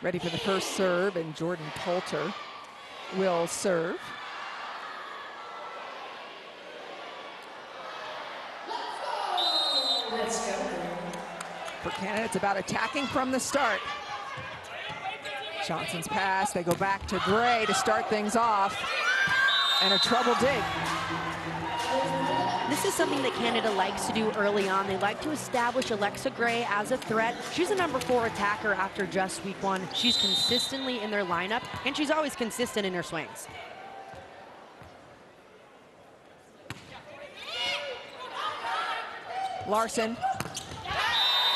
Ready for the first serve, and Jordan Poulter will serve. For Canada, it's about attacking from the start. Johnson's pass, they go back to Gray to start things off, and a trouble dig. This is something that Canada likes to do early on. They like to establish Alexa Gray as a threat. She's a #4 attacker after just week 1. She's consistently in their lineup, and she's always consistent in her swings. Larson,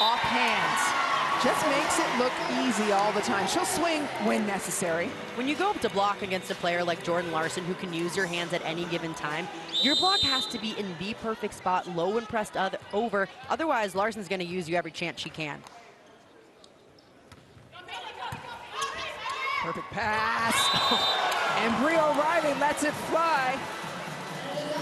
off hands. Just makes it look easy all the time. She'll swing when necessary. When you go up to block against a player like Jordan Larson, who can use your hands at any given time, your block has to be in the perfect spot, low and pressed over. Otherwise, Larson's going to use you every chance she can. Perfect pass. And Bri O'Reilly lets it fly.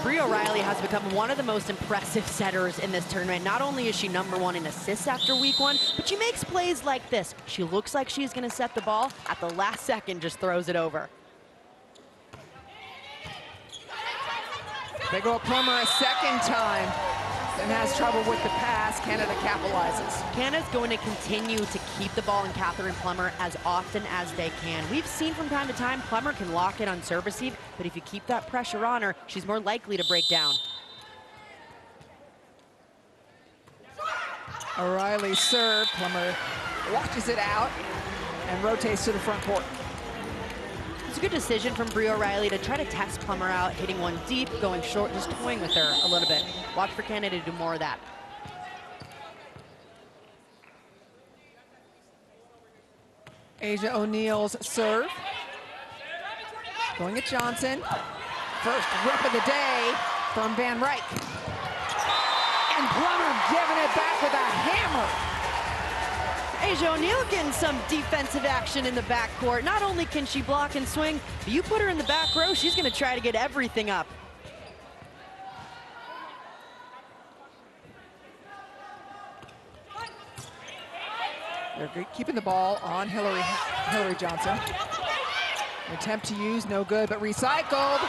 Bri O'Reilly has become one of the most impressive setters in this tournament. Not only is she #1 in assists after week 1, but she makes plays like this. She looks like she's going to set the ball. At the last second, just throws it over. They go Plummer a second time and has trouble with the pass. Canada capitalizes. Canada's going to continue to keep the ball in Catherine Plummer as often as they can. We've seen from time to time Plummer can lock it on serve receive, but if you keep that pressure on her, she's more likely to break down. O'Reilly serve. Plummer watches it out and rotates to the front court. It's a good decision from Bri O'Reilly to try to test Plummer out, hitting one deep, going short, just toying with her a little bit. Watch for Canada to do more of that. Asia O'Neill's serve. Going at Johnson. First rip of the day from Van Rettke. And Plummer giving it back with a hammer. Asia O'Neill getting some defensive action in the backcourt. Not only can she block and swing, but you put her in the back row, she's going to try to get everything up. They're keeping the ball on Hillary Johnson. An attempt to use, no good, but recycled.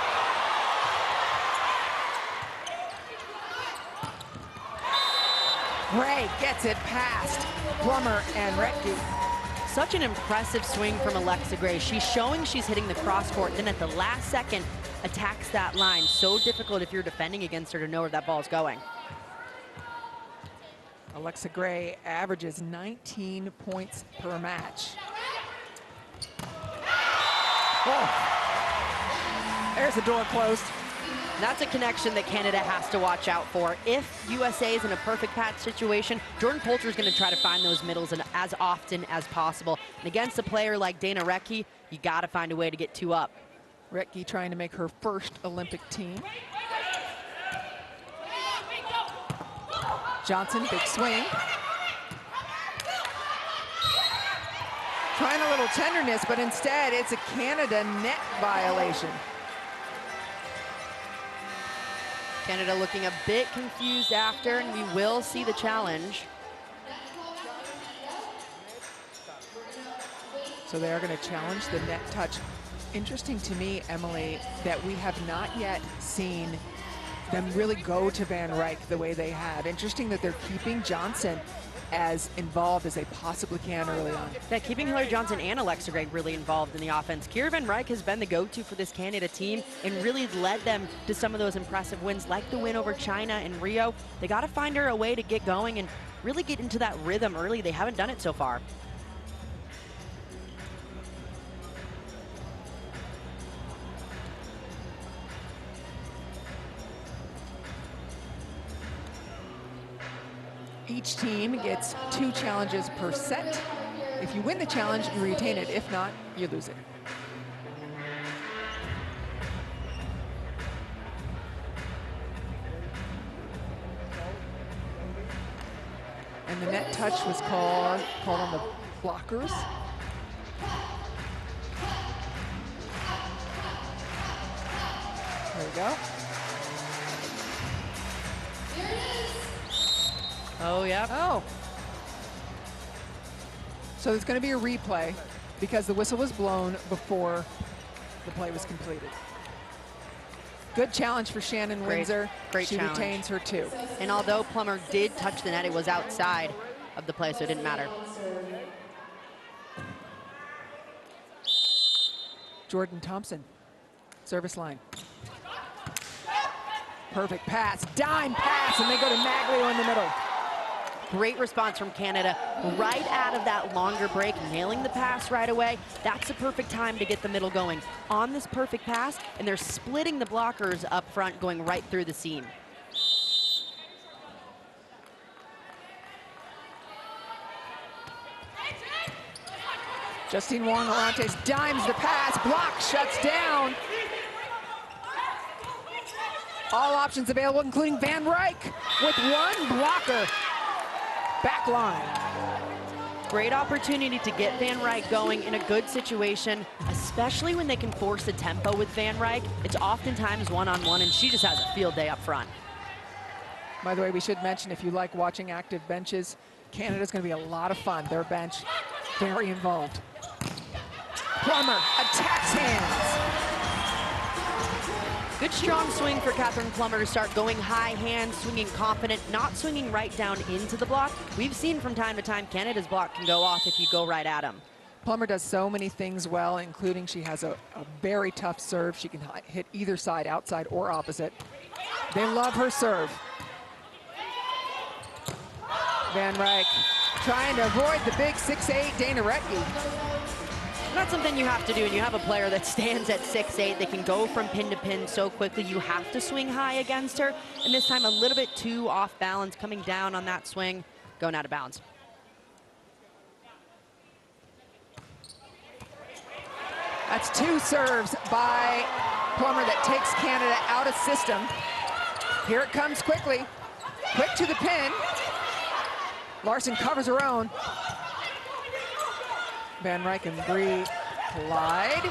Gray gets it past Plummer and Rettke. Such an impressive swing from Alexa Gray. She's showing she's hitting the cross court, then at the last second attacks that line. So difficult if you're defending against her to know where that ball's going. Alexa Gray averages 19 points per match. Oh. There's the door closed. That's a connection that Canada has to watch out for. If USA is in a perfect patch situation, Jordan Poulter is going to try to find those middles as often as possible. And against a player like Dana Rettke, you got to find a way to get 2 up. Rettke trying to make her first Olympic team. Johnson, big swing. Trying a little tenderness, but instead it's a Canada net violation. Canada looking a bit confused after, and we will see the challenge. So they are going to challenge the net touch. Interesting to me, Emily, that we have not yet seen them really go to Van Rettke the way they have. Interesting that they're keeping Johnson as involved as they possibly can early on. Yeah, keeping Hillary Johnson and Alexa Gray really involved in the offense. Kira Van Rettke has been the go-to for this Canada team and really led them to some of those impressive wins, like the win over China in Rio. They got to find her a way to get going and really get into that rhythm early. They haven't done it so far. Each team gets 2 challenges per set. If you win the challenge, you retain it. If not, you lose it. And the net touch was called on the blockers. There we go. Oh, yeah. Oh. So there's going to be a replay. because the whistle was blown before the play was completed. Good challenge for Shannon Windsor. Great she challenge. retains her 2. And although Plummer did touch the net, it was outside of the play, so it didn't matter. Jordan Thompson, service line. Perfect pass, dime pass, and they go to Maglio in the middle. Great response from Canada right out of that longer break, nailing the pass right away. That's the perfect time to get the middle going. On this perfect pass, and they're splitting the blockers up front, going right through the seam. Justine Wong-Arantes dimes the pass, block, shuts down. All options available, including Van Rettke with 1 blocker. Back line. Great opportunity to get Van Rettke going in a good situation, especially when they can force the tempo with Van Rettke. It's oftentimes one-on-one, and she just has a field day up front. By the way, we should mention, if you like watching active benches, Canada's going to be a lot of fun. Their bench, very involved. Plummer attacks hands. Good strong swing for Catherine Plummer to start going high hand, swinging confident, not swinging right down into the block. We've seen from time to time Canada's block can go off if you go right at them. Plummer does so many things well, including she has a very tough serve. She can hit either side, outside or opposite. They love her serve. Van Rettke trying to avoid the big 6'8" Dana Rettke. That's something you have to do, and you have a player that stands at 6'8", they can go from pin to pin so quickly. You have to swing high against her, and this time a little bit too off balance, coming down on that swing, going out of bounds. That's 2 serves by Plummer that takes Canada out of system. Here it comes quickly, quick to the pin. Larson covers her own. Van Rettke and Bree collide.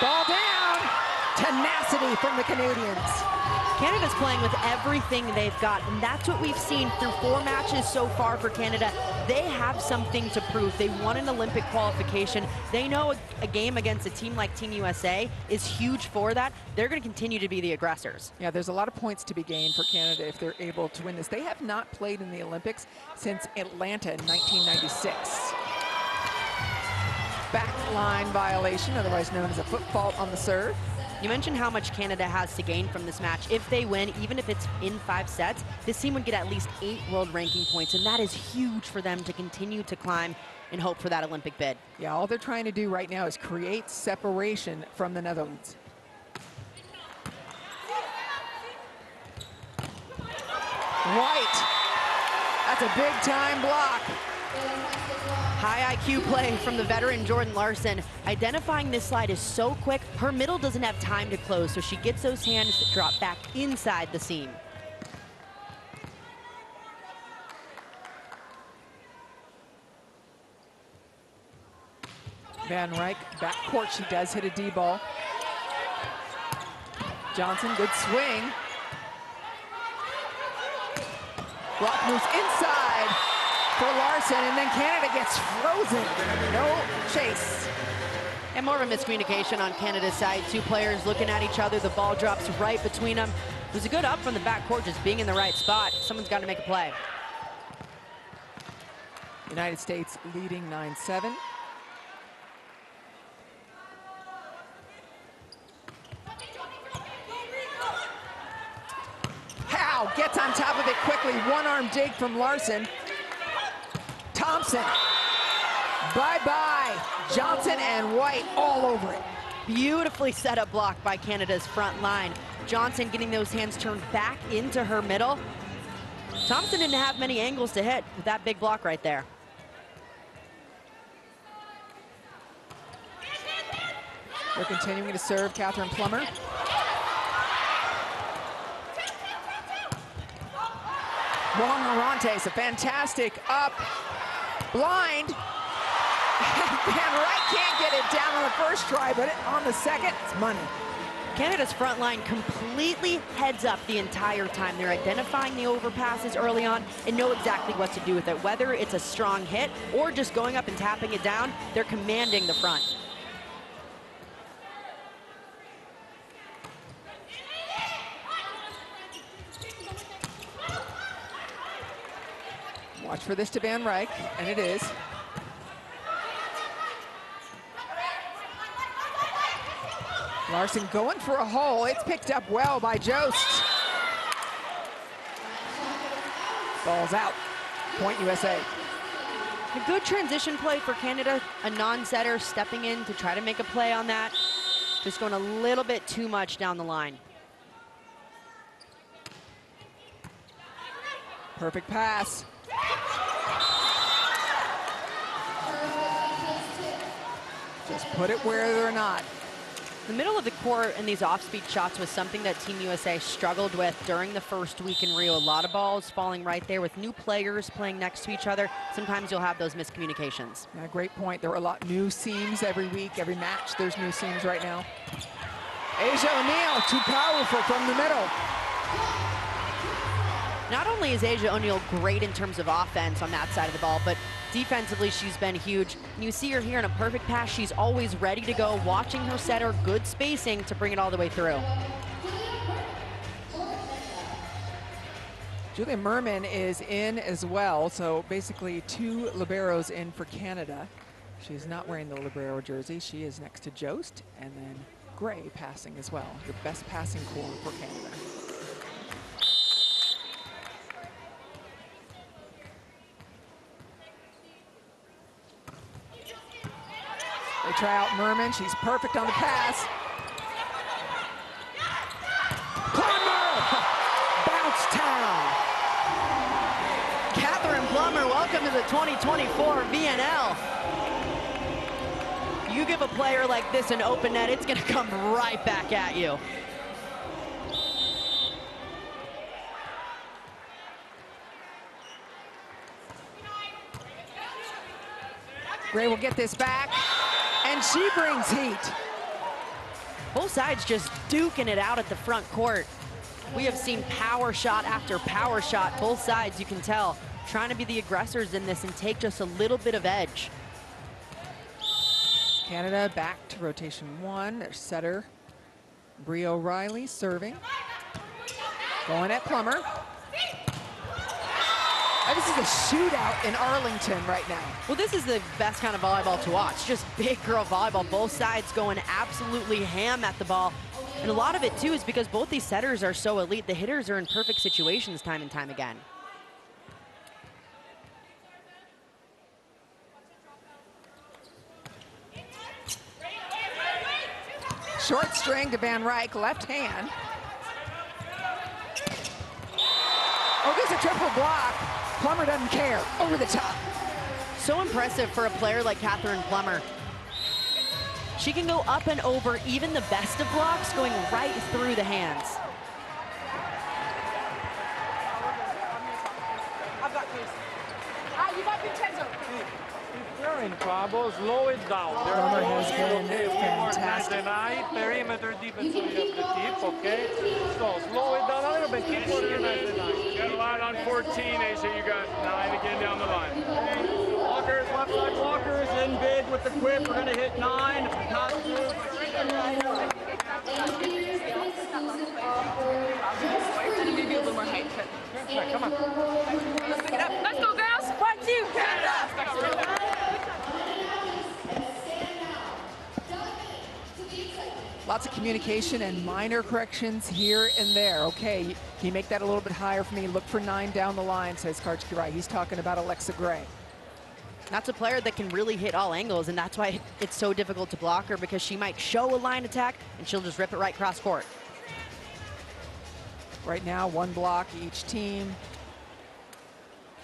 Ball down. Tenacity from the Canadians. Canada's playing with everything they've got, and that's what we've seen through 4 matches so far for Canada. They have something to prove. They won an Olympic qualification. They know a game against a team like Team USA is huge for that. They're going to continue to be the aggressors. Yeah, there's a lot of points to be gained for Canada if they're able to win this. They have not played in the Olympics since Atlanta in 1996. Back line violation, otherwise known as a foot fault on the serve. You mentioned how much Canada has to gain from this match. If they win, even if it's in 5 sets, this team would get at least 8 world ranking points, and that is huge for them to continue to climb and hope for that Olympic bid. Yeah, all they're trying to do right now is create separation from the Netherlands. White, that's a big time block. High IQ play from the veteran Jordan Larson. Identifying this slide is so quick, her middle doesn't have time to close, so she gets those hands that drop back inside the seam. Van Rettke, backcourt, she does hit a D ball. Johnson, good swing. Block moves inside for Larson, and then Canada gets frozen. No chase. And more of a miscommunication on Canada's side. 2 players looking at each other. The ball drops right between them. It was a good up from the backcourt, just being in the right spot. Someone's got to make a play. United States leading 9-7. Howe gets on top of it quickly. One-arm dig from Larson. Thompson. Bye-bye. Johnson and White all over it. Beautifully set up block by Canada's front line. Johnson getting those hands turned back into her middle. Thompson didn't have many angles to hit with that big block right there. We're continuing to serve Catherine Plummer. Wong-Arantes, a fantastic up. Blind. Van Rettke can't get it down on the first try, but on the second, it's money. Canada's front line completely heads up the entire time. They're identifying the overpasses early on and know exactly what to do with it. Whether it's a strong hit or just going up and tapping it down, they're commanding the front. Watch for this to Van Reich, and it is. Larson going for a hole. It's picked up well by Jost. Ball's out. Point USA. A good transition play for Canada. A non-setter stepping in to try to make a play on that. Just going a little bit too much down the line. Perfect pass. Just put it where they're not. The middle of the court and these off-speed shots was something that Team USA struggled with during the first week in Rio. A lot of balls falling right there with new players playing next to each other. Sometimes you'll have those miscommunications. Yeah, great point. There are a lot new seams every week, every match. There's new seams right now. Asia O'Neal, too powerful from the middle. Not only is Asia O'Neal great in terms of offense on that side of the ball, but defensively she's been huge. And you see her here in a perfect pass. She's always ready to go, watching her setter, good spacing to bring it all the way through. Julia Merman is in as well, so basically two liberos in for Canada. She's not wearing the libero jersey. She is next to Jost, and then Gray passing as well. The best passing core for Canada. They try out Merman. She's perfect on the pass. Plummer! Bounce town. Catherine Plummer, welcome to the 2024 VNL. You give a player like this an open net, it's going to come right back at you. Gray will get this back, and she brings heat. Both sides just duking it out at the front court. We have seen power shot after power shot. Both sides, you can tell, trying to be the aggressors in this and take just a little bit of edge. Canada back to rotation one. Their setter, Brie O'Reilly, serving. Going at Plummer. This is a shootout in Arlington right now. Well, this is the best kind of volleyball to watch. Just big girl volleyball. Both sides going absolutely ham at the ball. And a lot of it, too, is because both these setters are so elite. The hitters are in perfect situations time and time again. Short string to Van Reich, left hand. Oh, there's a triple block. Plummer doesn't care, over the top. So impressive for a player like Catherine Plummer. She can go up and over even the best of blocks, going right through the hands. I've got this. You got Vincenzo. If they're in trouble, slow it down. Plummer has been fantastic. Perimeter defense, so you have the tip, okay? So slow it down a little bit. Keep working nice and nice. You got a line on 14, Asia. You got 9 again down the line. Walkers, left side walkers, in big with the quip. We're going to hit 9. Not 2. Maybe a little more height. Come on. Let's pick it up. Let's go, girls. 1, 2, Canada. Lots of communication and minor corrections here and there. Okay, can you make that a little bit higher for me? Look for 9 down the line, says Karchkirai. He's talking about Alexa Gray. That's a player that can really hit all angles, and that's why it's so difficult to block her, because she might show a line attack, and she'll just rip it right cross court. Right now, 1 block each team.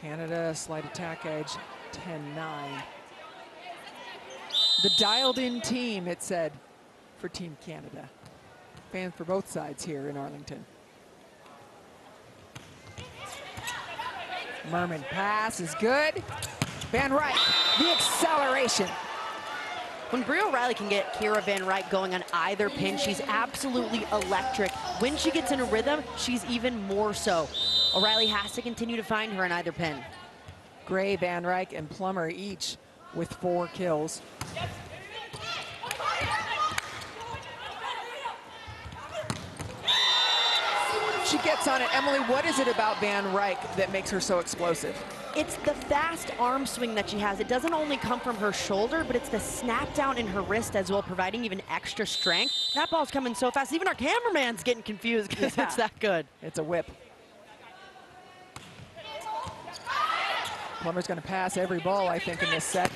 Canada, slight attack edge, 10-9. The dialed-in team, it said, for Team Canada. Fans for both sides here in Arlington. Merman pass is good. Van Reich, the acceleration. When Brie O'Reilly can get Kira Van Ryk going on either pin, she's absolutely electric. When she gets in a rhythm, she's even more so. O'Reilly has to continue to find her on either pin. Gray, Van Ryk, and Plummer each with 4 kills. She gets on it. Emily, what is it about Van Ryk that makes her so explosive? It's the fast arm swing that she has. It doesn't only come from her shoulder, but it's the snap down in her wrist as well, providing even extra strength. That ball's coming so fast. Even our cameraman's getting confused because it's that good. It's a whip. Plummer's going to pass every ball, I think, in this set.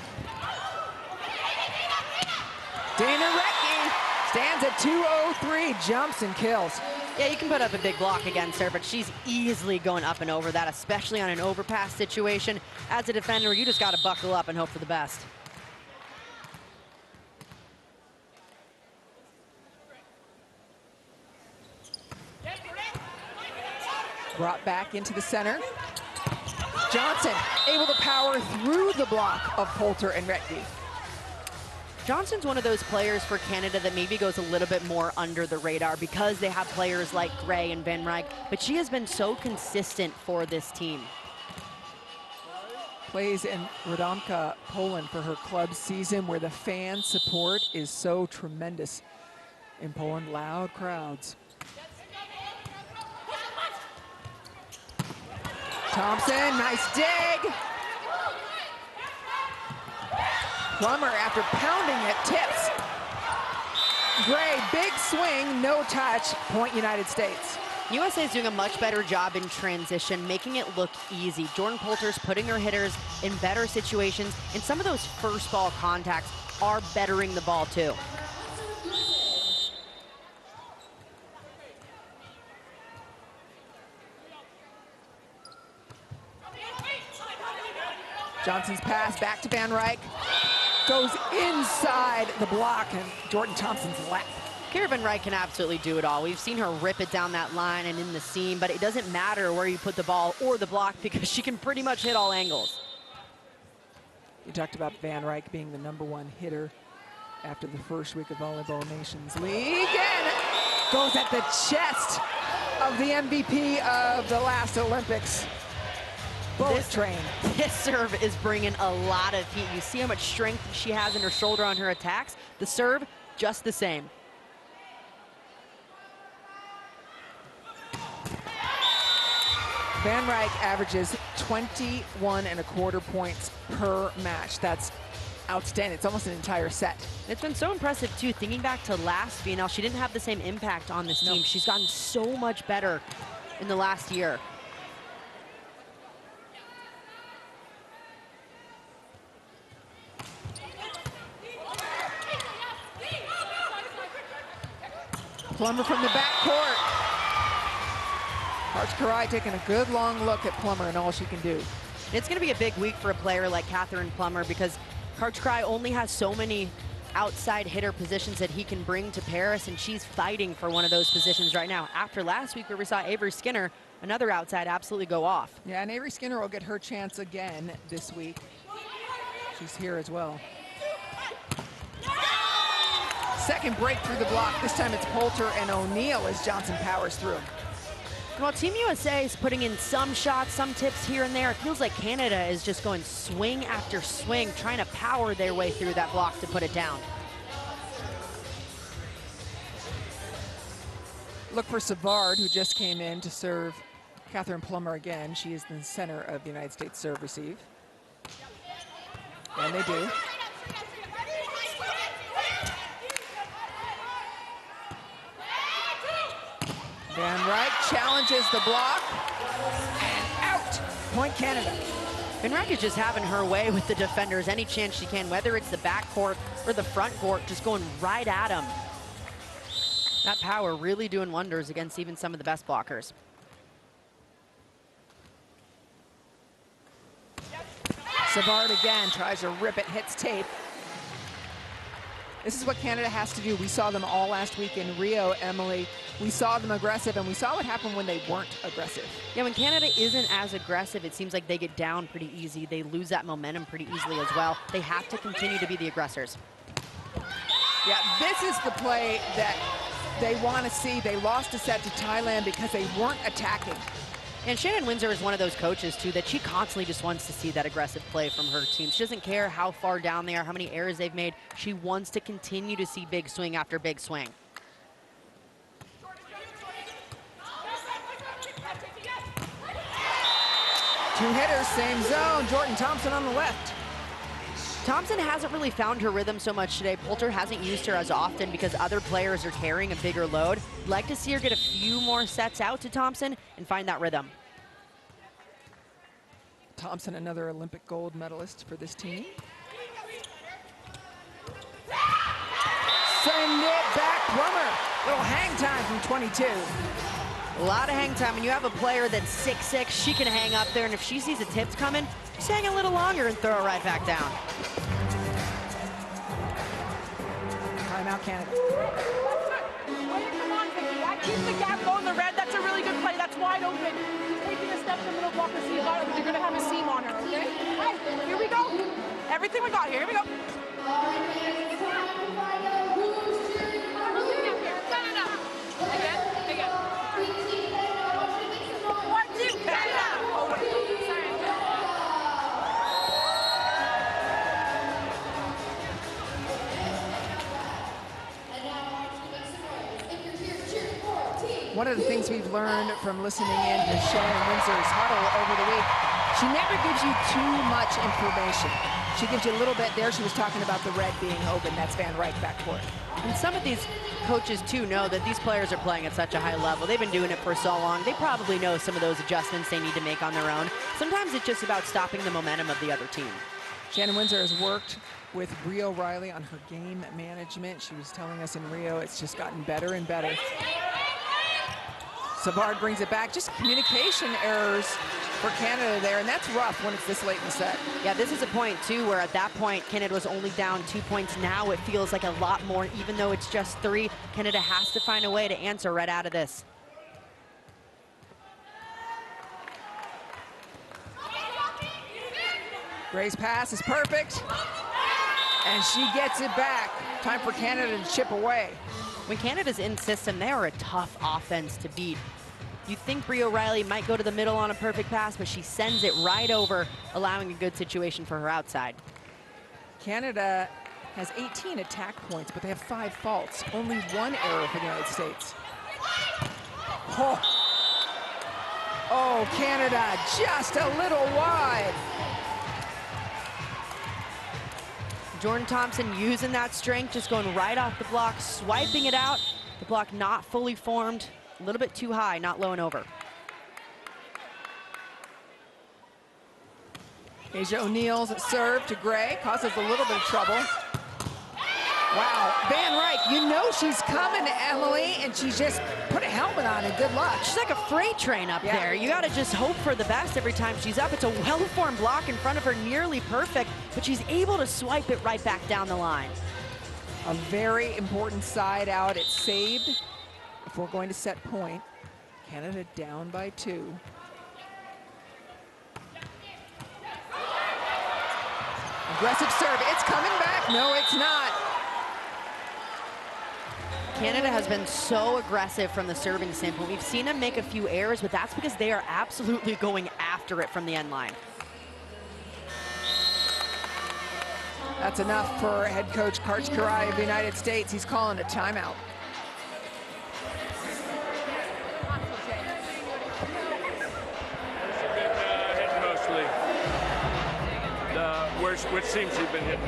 Dana Rettke stands at 203, jumps and kills. Yeah, you can put up a big block against her, but she's easily going up and over that, especially on an overpass situation. As a defender, you just got to buckle up and hope for the best. Brought back into the center. Johnson able to power through the block of Poulter and Rettke. Johnson's one of those players for Canada that maybe goes a little bit more under the radar because they have players like Gray and Van Ryk, but she has been so consistent for this team. Plays in Radomka, Poland for her club season, where the fan support is so tremendous. In Poland, loud crowds. Thompson, nice dig. Plummer, after pounding it, tips. Gray, big swing, no touch, point United States. USA is doing a much better job in transition, making it look easy. Jordan Poulter's putting her hitters in better situations, and some of those first ball contacts are bettering the ball too. Johnson's pass back to Van Ryk. Goes inside the block and Jordan Thompson's lap. Kira Van Ryk can absolutely do it all. We've seen her rip it down that line and in the seam, but it doesn't matter where you put the ball or the block because she can pretty much hit all angles. You talked about Van Ryk being the #1 hitter after the first week of Volleyball Nations League, and goes at the chest of the MVP of the last Olympics. Bullet train. This serve is bringing a lot of heat. You see how much strength she has in her shoulder on her attacks. The serve, just the same. Van Ryk averages 21.25 points per match. That's outstanding. It's almost an entire set. It's been so impressive too. Thinking back to last VNL, she didn't have the same impact on this team. She's gotten so much better in the last year. Plummer from the backcourt. Rettke taking a good long look at Plummer and all she can do. It's going to be a big week for a player like Catherine Plummer because Rettke only has so many outside hitter positions that he can bring to Paris, and she's fighting for one of those positions right now. After last week where we saw Avery Skinner, another outside, absolutely go off. Yeah, and Avery Skinner will get her chance again this week. She's here as well. Second break through the block. This time it's Poulter and O'Neal as Johnson powers through. While Team USA is putting in some shots, some tips here and there, it feels like Canada is just going swing after swing, trying to power their way through that block to put it down. Look for Savard, who just came in to serve Catherine Plummer again. She is the center of the United States serve receive. And they do. Van Ryk challenges the block, and out, point Canada. Van Ryk is just having her way with the defenders any chance she can, whether it's the backcourt or the front court, just going right at them. That power really doing wonders against even some of the best blockers. Savard again tries to rip it, hits tape. This is what Canada has to do. We saw them all last week in Rio, Emily. We saw them aggressive, and we saw what happened when they weren't aggressive. Yeah, when Canada isn't as aggressive, it seems like they get down pretty easy. They lose that momentum pretty easily as well. They have to continue to be the aggressors. Yeah, this is the play that they want to see. They lost a set to Thailand because they weren't attacking. And Shannon Windsor is one of those coaches, too, that she constantly just wants to see that aggressive play from her team. She doesn't care how far down they are, how many errors they've made. She wants to continue to see big swing after big swing. Two hitters, same zone. Jordan Thompson on the left. Thompson hasn't really found her rhythm so much today. Poulter hasn't used her as often because other players are carrying a bigger load. Like to see her get a few more sets out to Thompson and find that rhythm. Thompson, another Olympic gold medalist for this team. Send it back, Plummer. Little hang time from 22. A lot of hang time, and you have a player that's 6'6", she can hang up there, and if she sees the tips coming, just hang a little longer and throw it right back down. Timeout, Canada. Come on, Vicky. That keeps the gap going. The red, that's a really good play. That's wide open. Taking a step in the middle block to see about it. You're going to have a seam on her, okay? All right, here we go. Everything we got here. Here we go. One of the things we've learned from listening in to Shannon Windsor's huddle over the week, she never gives you too much information. She gives you a little bit there. She was talking about the red being open. That's Van Rettke backcourt. And some of these coaches, too, know that these players are playing at such a high level. They've been doing it for so long. They probably know some of those adjustments they need to make on their own. Sometimes it's just about stopping the momentum of the other team. Shannon Windsor has worked with Rio Riley on her game management. She was telling us in Rio it's just gotten better and better. Savard brings it back. Just communication errors for Canada there, and that's rough when it's this late in the set. Yeah, this is a point, too, where at that point, Canada was only down 2 points. Now it feels like a lot more, even though it's just 3. Canada has to find a way to answer right out of this. Gray's pass is perfect, and she gets it back. Time for Canada to chip away. When Canada's in system, they are a tough offense to beat. You think Rio Riley might go to the middle on a perfect pass, but she sends it right over, allowing a good situation for her outside. Canada has 18 attack points, but they have 5 faults. Only 1 error for the United States. Oh, Canada just a little wide. Jordan Thompson using that strength, just going right off the block, swiping it out. The block not fully formed, a little bit too high, not low and over. Asia O'Neill's serve to Gray causes a little bit of trouble. Wow, Van Rettke, you know she's coming, Emily, and she's just put a helmet on and good luck. She's like a freight train up there. You got to just hope for the best every time she's up. It's a well-formed block in front of her, nearly perfect, but she's able to swipe it right back down the line. A very important side out. It's saved if we're going to set point. Canada down by 2. Aggressive serve. It's coming back. No, it's not. Canada has been so aggressive from the serving standpoint. We've seen them make a few errors, but that's because they are absolutely going after it from the end line. That's enough for head coach Karch Karai of the United States. He's calling a timeout. Hitting mostly. Which seems you've been hitting?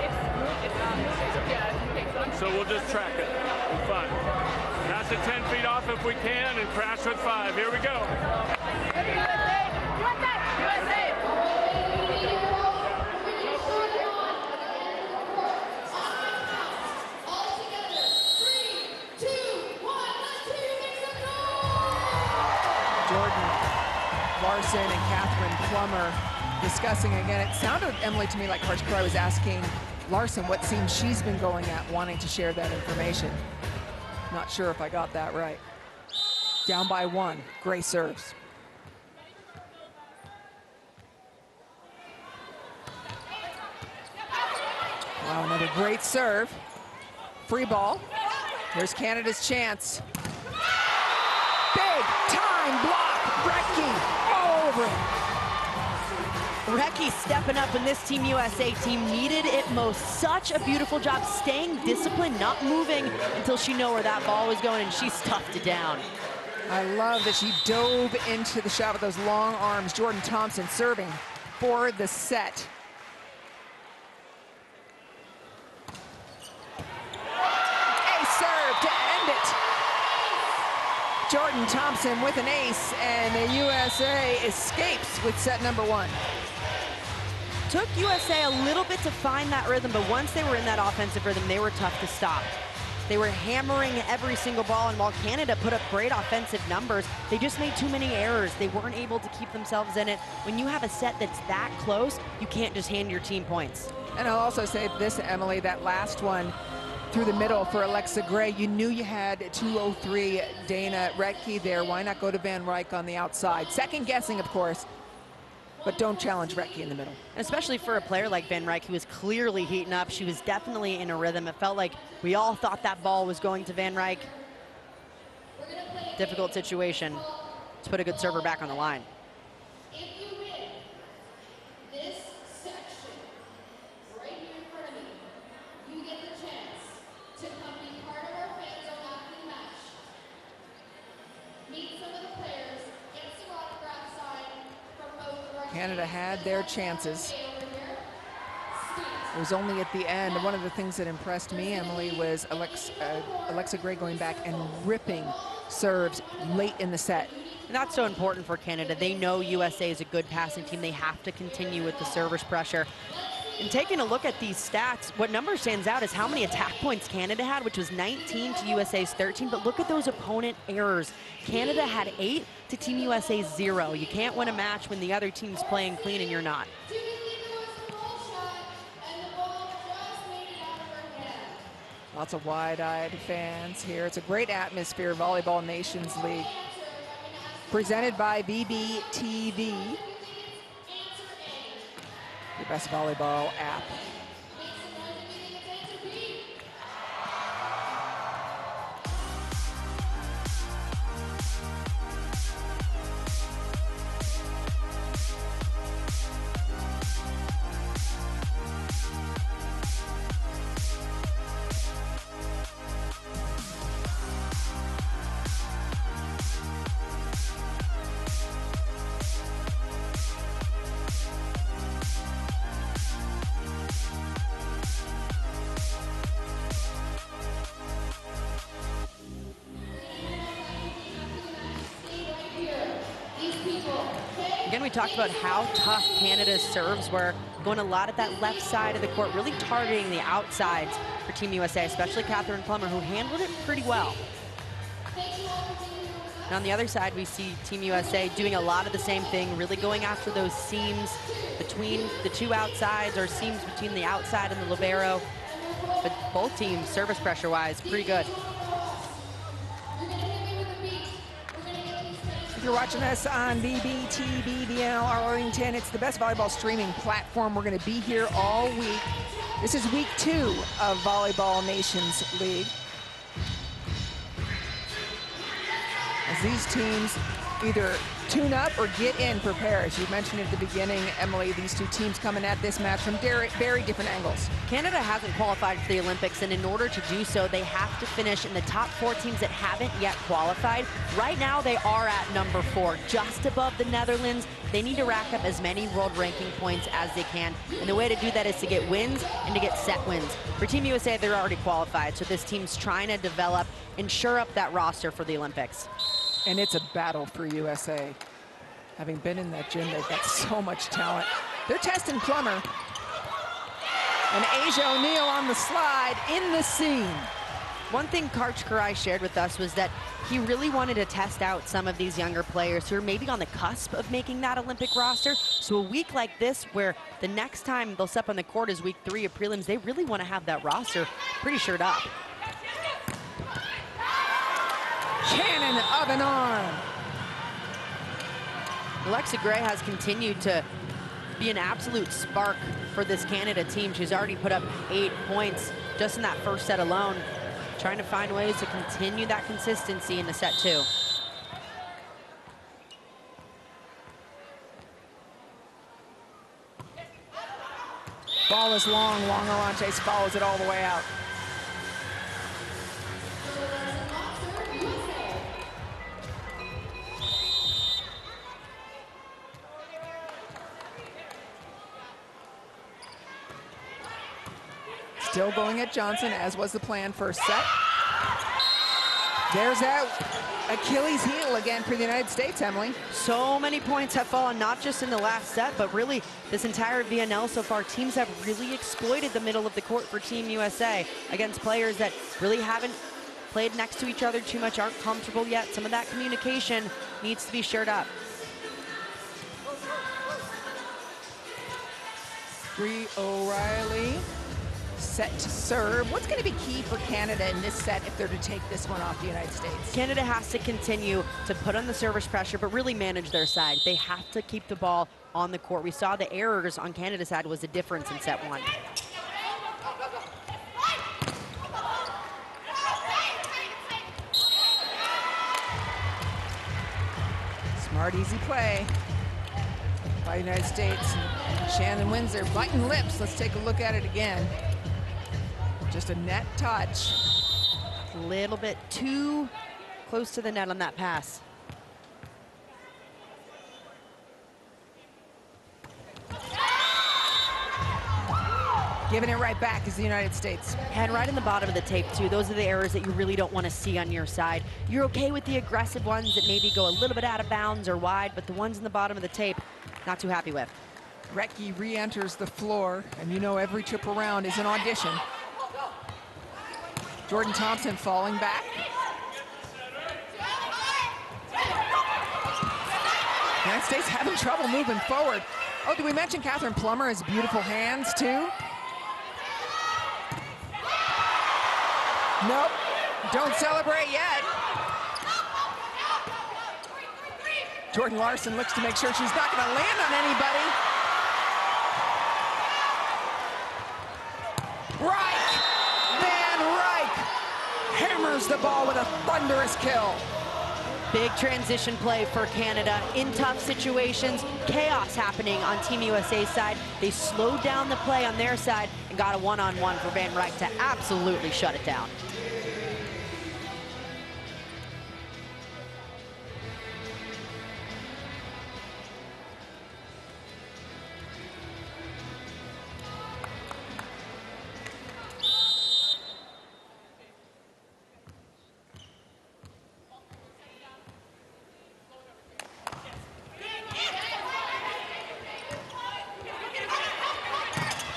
So we'll just track it. Fine. Pass it 10 feet off if we can and crash with 5. Here we go. Jordan Larson and Catherine Plummer discussing again. It sounded, Emily, to me like Karch Karai was asking Larson what scene she's been going at, wanting to share that information. Not sure if I got that right. Down by 1, Gray serves. Wow, another great serve Free ball. Here's Canada's chance. Big time block. Rettke all over it. Rettke stepping up, and this Team USA team needed it most. Such a beautiful job staying disciplined, not moving until she knew where that ball was going, and she stuffed it down. I love that she dove into the shot with those long arms. Jordan Thompson serving for the set. Ace serve to end it. Jordan Thompson with an ace, and the USA escapes with set number 1. Took USA a little bit to find that rhythm, but once they were in that offensive rhythm, they were tough to stop. They were hammering every single ball, and while Canada put up great offensive numbers, they just made too many errors. They weren't able to keep themselves in it. When you have a set that's that close, you can't just hand your team points. And I'll also say this, Emily, that last one through the middle for Alexa Gray, you knew you had 203 Dana Rettke there. Why not go to Van Ryk on the outside? Second guessing, of course, but don't challenge Rettke in the middle. Especially for a player like Van Ryk, who was clearly heating up. She was definitely in a rhythm. It felt like we all thought that ball was going to Van Ryk. Difficult situation. Let's put a good server back on the line. If you win this section right here in front of me, you get the chance to come be part of our fan zone after the match. Meet some of the players, get some autograph signed from both of our Canada had their chances. over here. It was only at the end. One of the things that impressed me, Emily, was Alexa Gray going back and ripping serves late in the set. And that's so important for Canada. They know USA is a good passing team. They have to continue with the server's pressure. And taking a look at these stats, what number stands out is how many attack points Canada had, which was 19 to USA's 13. But look at those opponent errors. Canada had 8 to Team USA's 0. You can't win a match when the other team's playing clean and you're not. Lots of wide-eyed fans here. It's a great atmosphere, Volleyball Nations League. Presented by BBTV, the best volleyball app. Again, we talked about how tough Canada's serves were, going a lot at that left side of the court, really targeting the outsides for Team USA, especially Catherine Plummer, who handled it pretty well. And on the other side, we see Team USA doing a lot of the same thing, really going after those seams between the two outsides, or seams between the outside and the libero. But both teams, service pressure-wise, pretty good. If you're watching us on BBTV, VNL Arlington, it's the best volleyball streaming platform. We're going to be here all week. This is week 2 of Volleyball Nations League. As these teams either tune up or get in for Paris. You mentioned at the beginning, Emily, these two teams coming at this match from very different angles. Canada hasn't qualified for the Olympics, and in order to do so, they have to finish in the top 4 teams that haven't yet qualified. Right now, they are at number 4, just above the Netherlands. They need to rack up as many world ranking points as they can, and the way to do that is to get wins and to get set wins. For Team USA, they're already qualified, so this team's trying to develop and shore up that roster for the Olympics. And it's a battle for USA. Having been in that gym, they've got so much talent. They're testing Plummer. And Asia O'Neal on the slide in the seam. One thing Karch Karai shared with us was that he really wanted to test out some of these younger players who are maybe on the cusp of making that Olympic roster. So a week like this, where the next time they'll step on the court is week 3 of prelims, they really want to have that roster pretty shored up. Cannon of an arm. Alexa Gray has continued to be an absolute spark for this Canada team. She's already put up 8 points just in that first set alone, trying to find ways to continue that consistency in the set 2. Ball is long. Arantes follows it all the way out. Still going at Johnson, as was the plan first set. There's that Achilles heel again for the United States, Emily. So many points have fallen, not just in the last set, but really this entire VNL so far. Teams have really exploited the middle of the court for Team USA against players that really haven't played next to each other too much, aren't comfortable yet. Some of that communication needs to be shored up. Bree O'Reilly. Set to serve. What's going to be key for Canada in this set if they're to take this one off the United States? Canada has to continue to put on the service pressure, but really manage their side. They have to keep the ball on the court. We saw the errors on Canada's side was the difference in set 1. Smart, easy play by the United States. Shannon Windsor biting lips. Let's take a look at it again. Just a net touch. A little bit too close to the net on that pass. Giving it right back is the United States. And right in the bottom of the tape, too. Those are the errors that you really don't want to see on your side. You're okay with the aggressive ones that maybe go a little bit out of bounds or wide, but the ones in the bottom of the tape, not too happy with. Rettke re-enters the floor, and you know every trip around is an audition. Jordan Thompson falling back. United States having trouble moving forward. Oh, did we mention Catherine Plummer has beautiful hands, too? Nope, don't celebrate yet. Jordan Larson looks to make sure she's not going to land on anybody. Rettke, Van Rettke hammers the ball with a thunderous kill. Big transition play for Canada in tough situations. Chaos happening on Team USA's side. They slowed down the play on their side and got a one-on-one for Van Rettke to absolutely shut it down.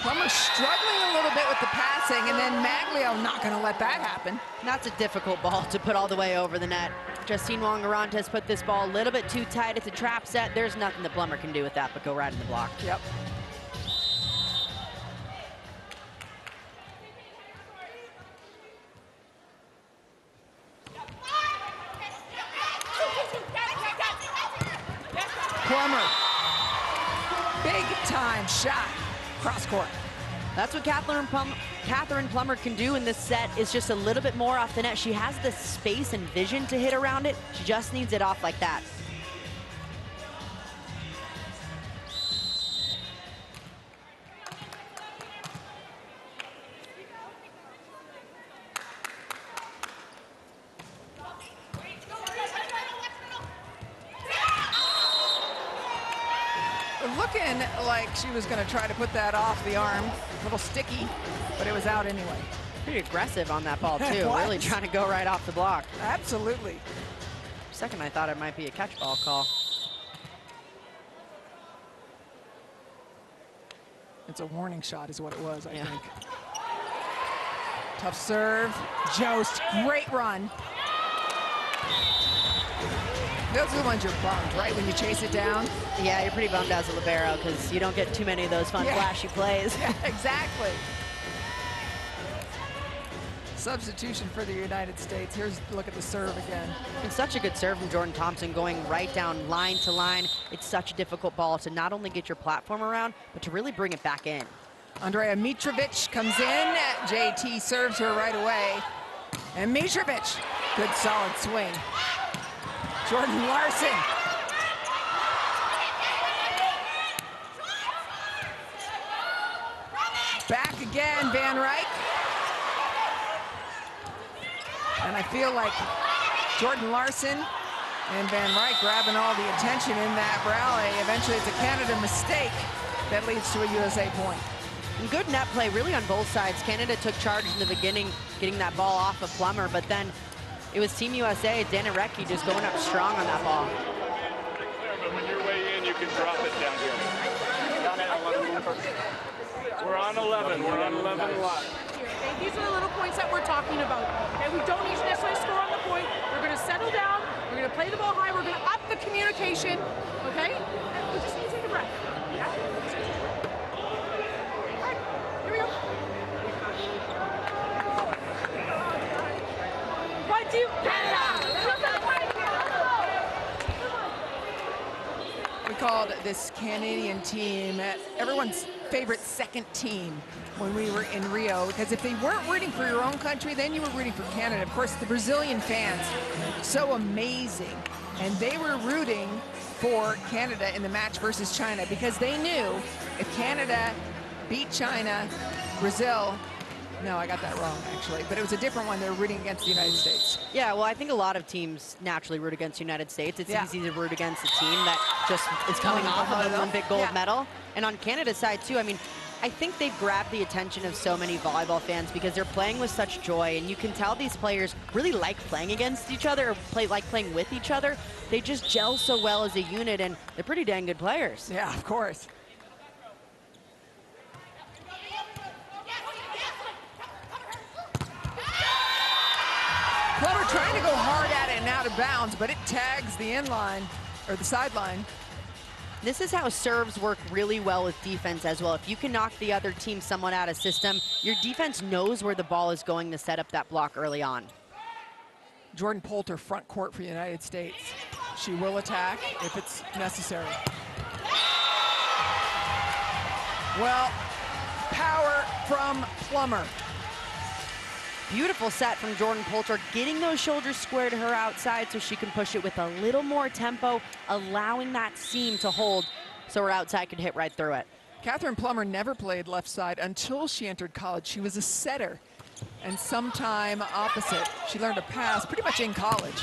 Plummer struggling a little bit with the passing, and then Maglio not going to let that happen. That's a difficult ball to put all the way over the net. Justine Wong-Arantes put this ball a little bit too tight. It's a trap set. There's nothing that Plummer can do with that but go right in the block. Yep. Plummer, big time shot, cross court. That's what Catherine Plummer can do in this set, is just a little bit more off the net. She has the space and vision to hit around it. She just needs it off like that. Looking like she was going to try to put that off the arm. A little sticky, but it was out anyway. Pretty aggressive on that ball, too. Really trying to go right off the block. Absolutely. For a second, I thought it might be a catch ball call. It's a warning shot is what it was, I think. Tough serve. Jost, great run. Those are the ones you're bummed, right, when you chase it down? Yeah, you're pretty bummed as a libero because you don't get too many of those fun, flashy plays. Yeah, exactly. Substitution for the United States. Here's a look at the serve again. It's such a good serve from Jordan Thompson, going right down line to line. It's such a difficult ball to not only get your platform around, but to really bring it back in. Andrea Mitrovic comes in. JT serves her right away. And Mitrovic, good solid swing. Jordan Larson. Back again, Van Ryk. And I feel like Jordan Larson and Van Ryk grabbing all the attention in that rally. Eventually it's a Canada mistake that leads to a USA point. And good net play really on both sides. Canada took charge in the beginning, getting that ball off of Plummer, but then it was Team USA, Dana Rettke, just going up strong on that ball. But when you're way in, you can drop it down here. We're on 11. We're on 11 live. Okay, these are the little points that we're talking about. Okay, we don't need to necessarily score on the point. We're going to settle down. We're going to play the ball high. We're going to up the communication. Okay, and we just need to take a breath. Yeah. All right, here we go. One, two, Canada. We called this Canadian team everyone's favorite second team when we were in Rio, because if they weren't rooting for your own country, then you were rooting for Canada. Of course, the Brazilian fans, so amazing. And they were rooting for Canada in the match versus China because they knew if Canada beat China, Brazil, no, I got that wrong, actually. But it was a different one. They were rooting against the United States. Yeah, well, I think a lot of teams naturally root against the United States. It's easy to root against a team that just is coming off of an Olympic gold medal. And on Canada's side, too, I mean, I think they've grabbed the attention of so many volleyball fans because they're playing with such joy. And you can tell these players really like playing against each other or like playing with each other. They just gel so well as a unit, and they're pretty dang good players. Yeah, of course. Plummer trying to go hard at it and out of bounds, but it tags the inline, or the sideline. This is how serves work really well with defense as well. If you can knock the other team somewhat out of system, your defense knows where the ball is going to set up that block early on. Jordan Poulter, front court for the United States. She will attack if it's necessary. Well, power from Plummer. Beautiful set from Jordan Poulter, getting those shoulders square to her outside so she can push it with a little more tempo, allowing that seam to hold so her outside could hit right through it. Catherine Plummer never played left side until she entered college. She was a setter, and sometime opposite. She learned to pass pretty much in college.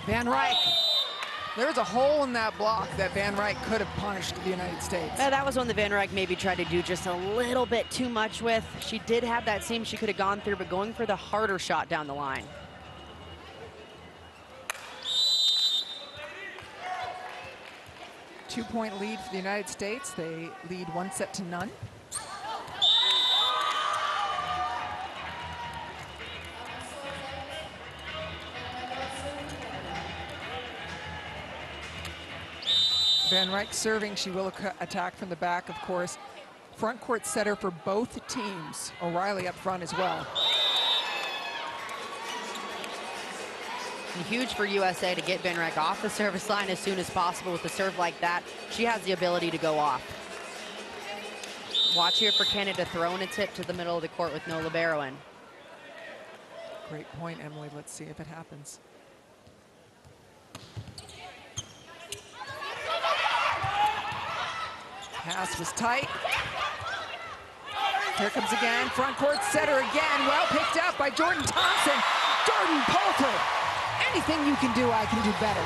Van Ryk. There was a hole in that block that Van Ryk could have punished the United States. Yeah, that was one that Van Ryk maybe tried to do just a little bit too much with. She did have that seam she could have gone through, but going for the harder shot down the line. Two-point lead for the United States. They lead 1-0. Van Ryk serving. She will attack from the back, of course. Front court setter for both teams. O'Reilly up front as well. And huge for USA to get Van Ryk off the service line as soon as possible with a serve like that. She has the ability to go off. Watch here for Canada throwing a tip to the middle of the court with no libero in. Great point, Emily. Let's see if it happens. Pass was tight. Here comes again, front court setter again. Well picked up by Jordan Thompson. Jordan Poulter. Anything you can do, I can do better.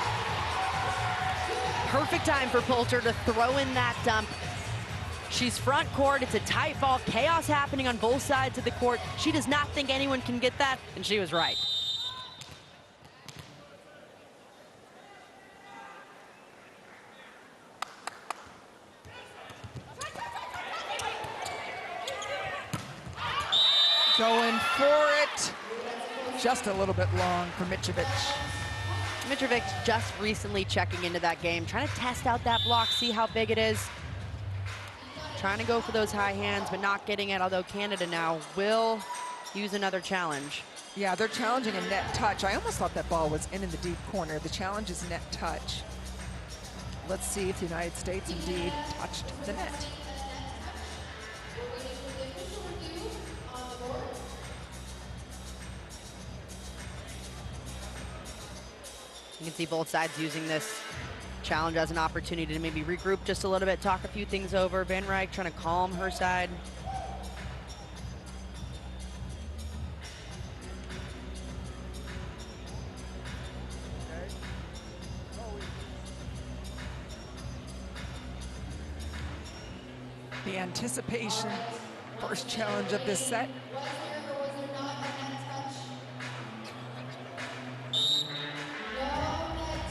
Perfect time for Poulter to throw in that dump. She's front court, it's a tight ball, chaos happening on both sides of the court. She does not think anyone can get that, and she was right. Going for it. Just a little bit long for Mitrovic. Mitrovic just recently checking into that game, trying to test out that block, see how big it is. Trying to go for those high hands, but not getting it, although Canada now will use another challenge. Yeah, they're challenging a net touch. I almost thought that ball was in the deep corner. The challenge is net touch. Let's see if the United States indeed touched the net. You can see both sides using this challenge as an opportunity to maybe regroup just a little bit, talk a few things over. Van Rettke trying to calm her side. The anticipation, first challenge of this set.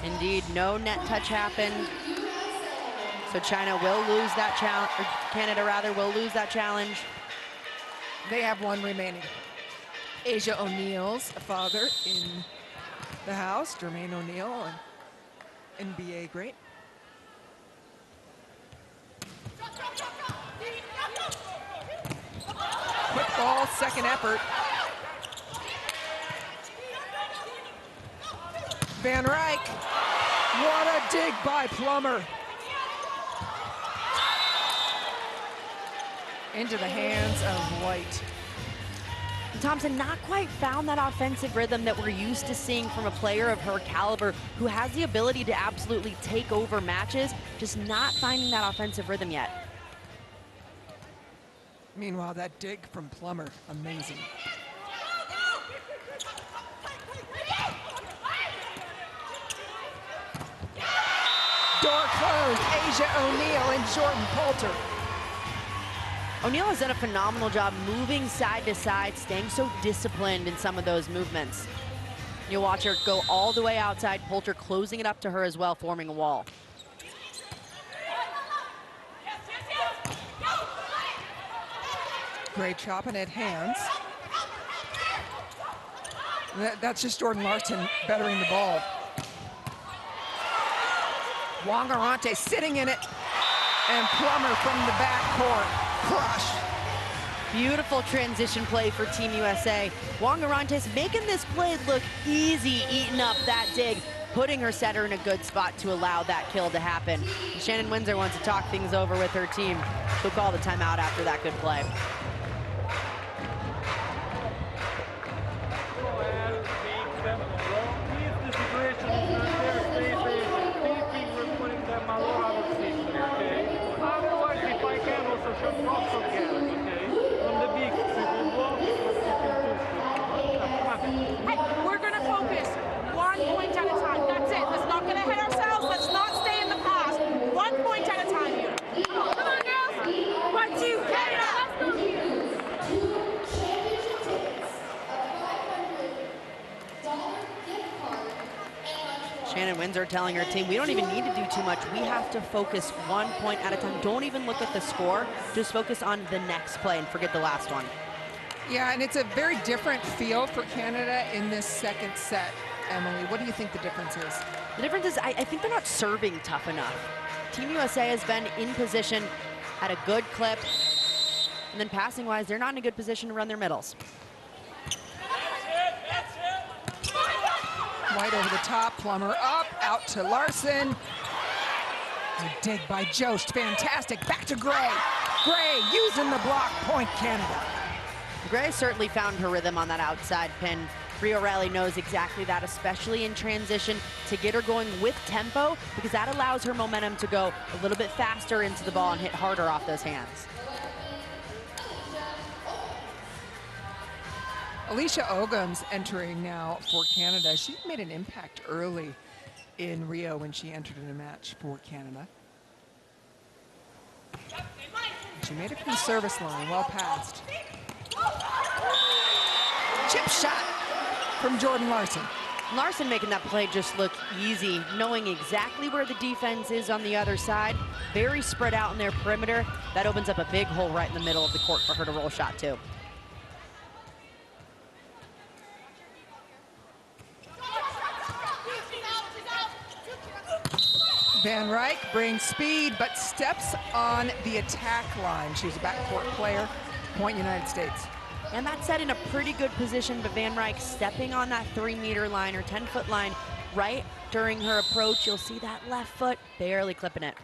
Indeed, no net touch happened. So China will lose that challenge, or Canada rather, will lose that challenge. They have one remaining. Asia O'Neill's father in the house, Jermaine O'Neil, an NBA great. Quick ball, second effort. Van Rettke, what a dig by Plummer. Into the hands of White. Thompson not quite found that offensive rhythm that we're used to seeing from a player of her caliber who has the ability to absolutely take over matches, just not finding that offensive rhythm yet. Meanwhile, that dig from Plummer, amazing. Door closed, Asia O'Neil and Jordan Poulter. O'Neil has done a phenomenal job moving side to side, staying so disciplined in some of those movements. You'll watch her go all the way outside, Poulter closing it up to her as well, forming a wall. Great chopping at hands. That's just Jordan Larson bettering the ball. Wongarante sitting in it, and Plummer from the backcourt. Crush. Beautiful transition play for Team USA. Wongarante's making this play look easy, eating up that dig, putting her setter in a good spot to allow that kill to happen. Shannon Windsor wants to talk things over with her team. She'll call the timeout after that good play. Hey, we're gonna focus 1 point at a time. That's it. Let's not get ahead of ourselves. Let's not stay in the past. 1 point at a time here. Come on, girls. 1, 2, Canada. Let's go. 2 championship tickets, a $500 gift card, and much more. Shannon Windsor telling her team, we don't even need to do too much. We have to focus 1 point at a time. Don't even look at the score. Just focus on the next play and forget the last one. Yeah, and it's a very different feel for Canada in this second set. Emily, what do you think the difference is? The difference is I think they're not serving tough enough. Team USA has been in position at a good clip, and then passing-wise, they're not in a good position to run their middles. White over the top, Plummer up, out to Larson. A dig by Jost, fantastic, back to Gray. Gray using the block, point Canada. Gray certainly found her rhythm on that outside pin. Rio Riley knows exactly that, especially in transition, to get her going with tempo, because that allows her momentum to go a little bit faster into the ball and hit harder off those hands. Alicia Ogum's entering now for Canada. She made an impact early in Rio when she entered in a match for Canada. She made it from the service line, well passed. Chip shot from Jordan Larson. Larson making that play just look easy, knowing exactly where the defense is on the other side. Very spread out in their perimeter. That opens up a big hole right in the middle of the court for her to roll shot to. Van Rettke brings speed, but steps on the attack line. She's a backcourt player, point United States. And that set in a pretty good position, but Van Rettke stepping on that 3-meter line or 10-foot line right during her approach. You'll see that left foot barely clipping it.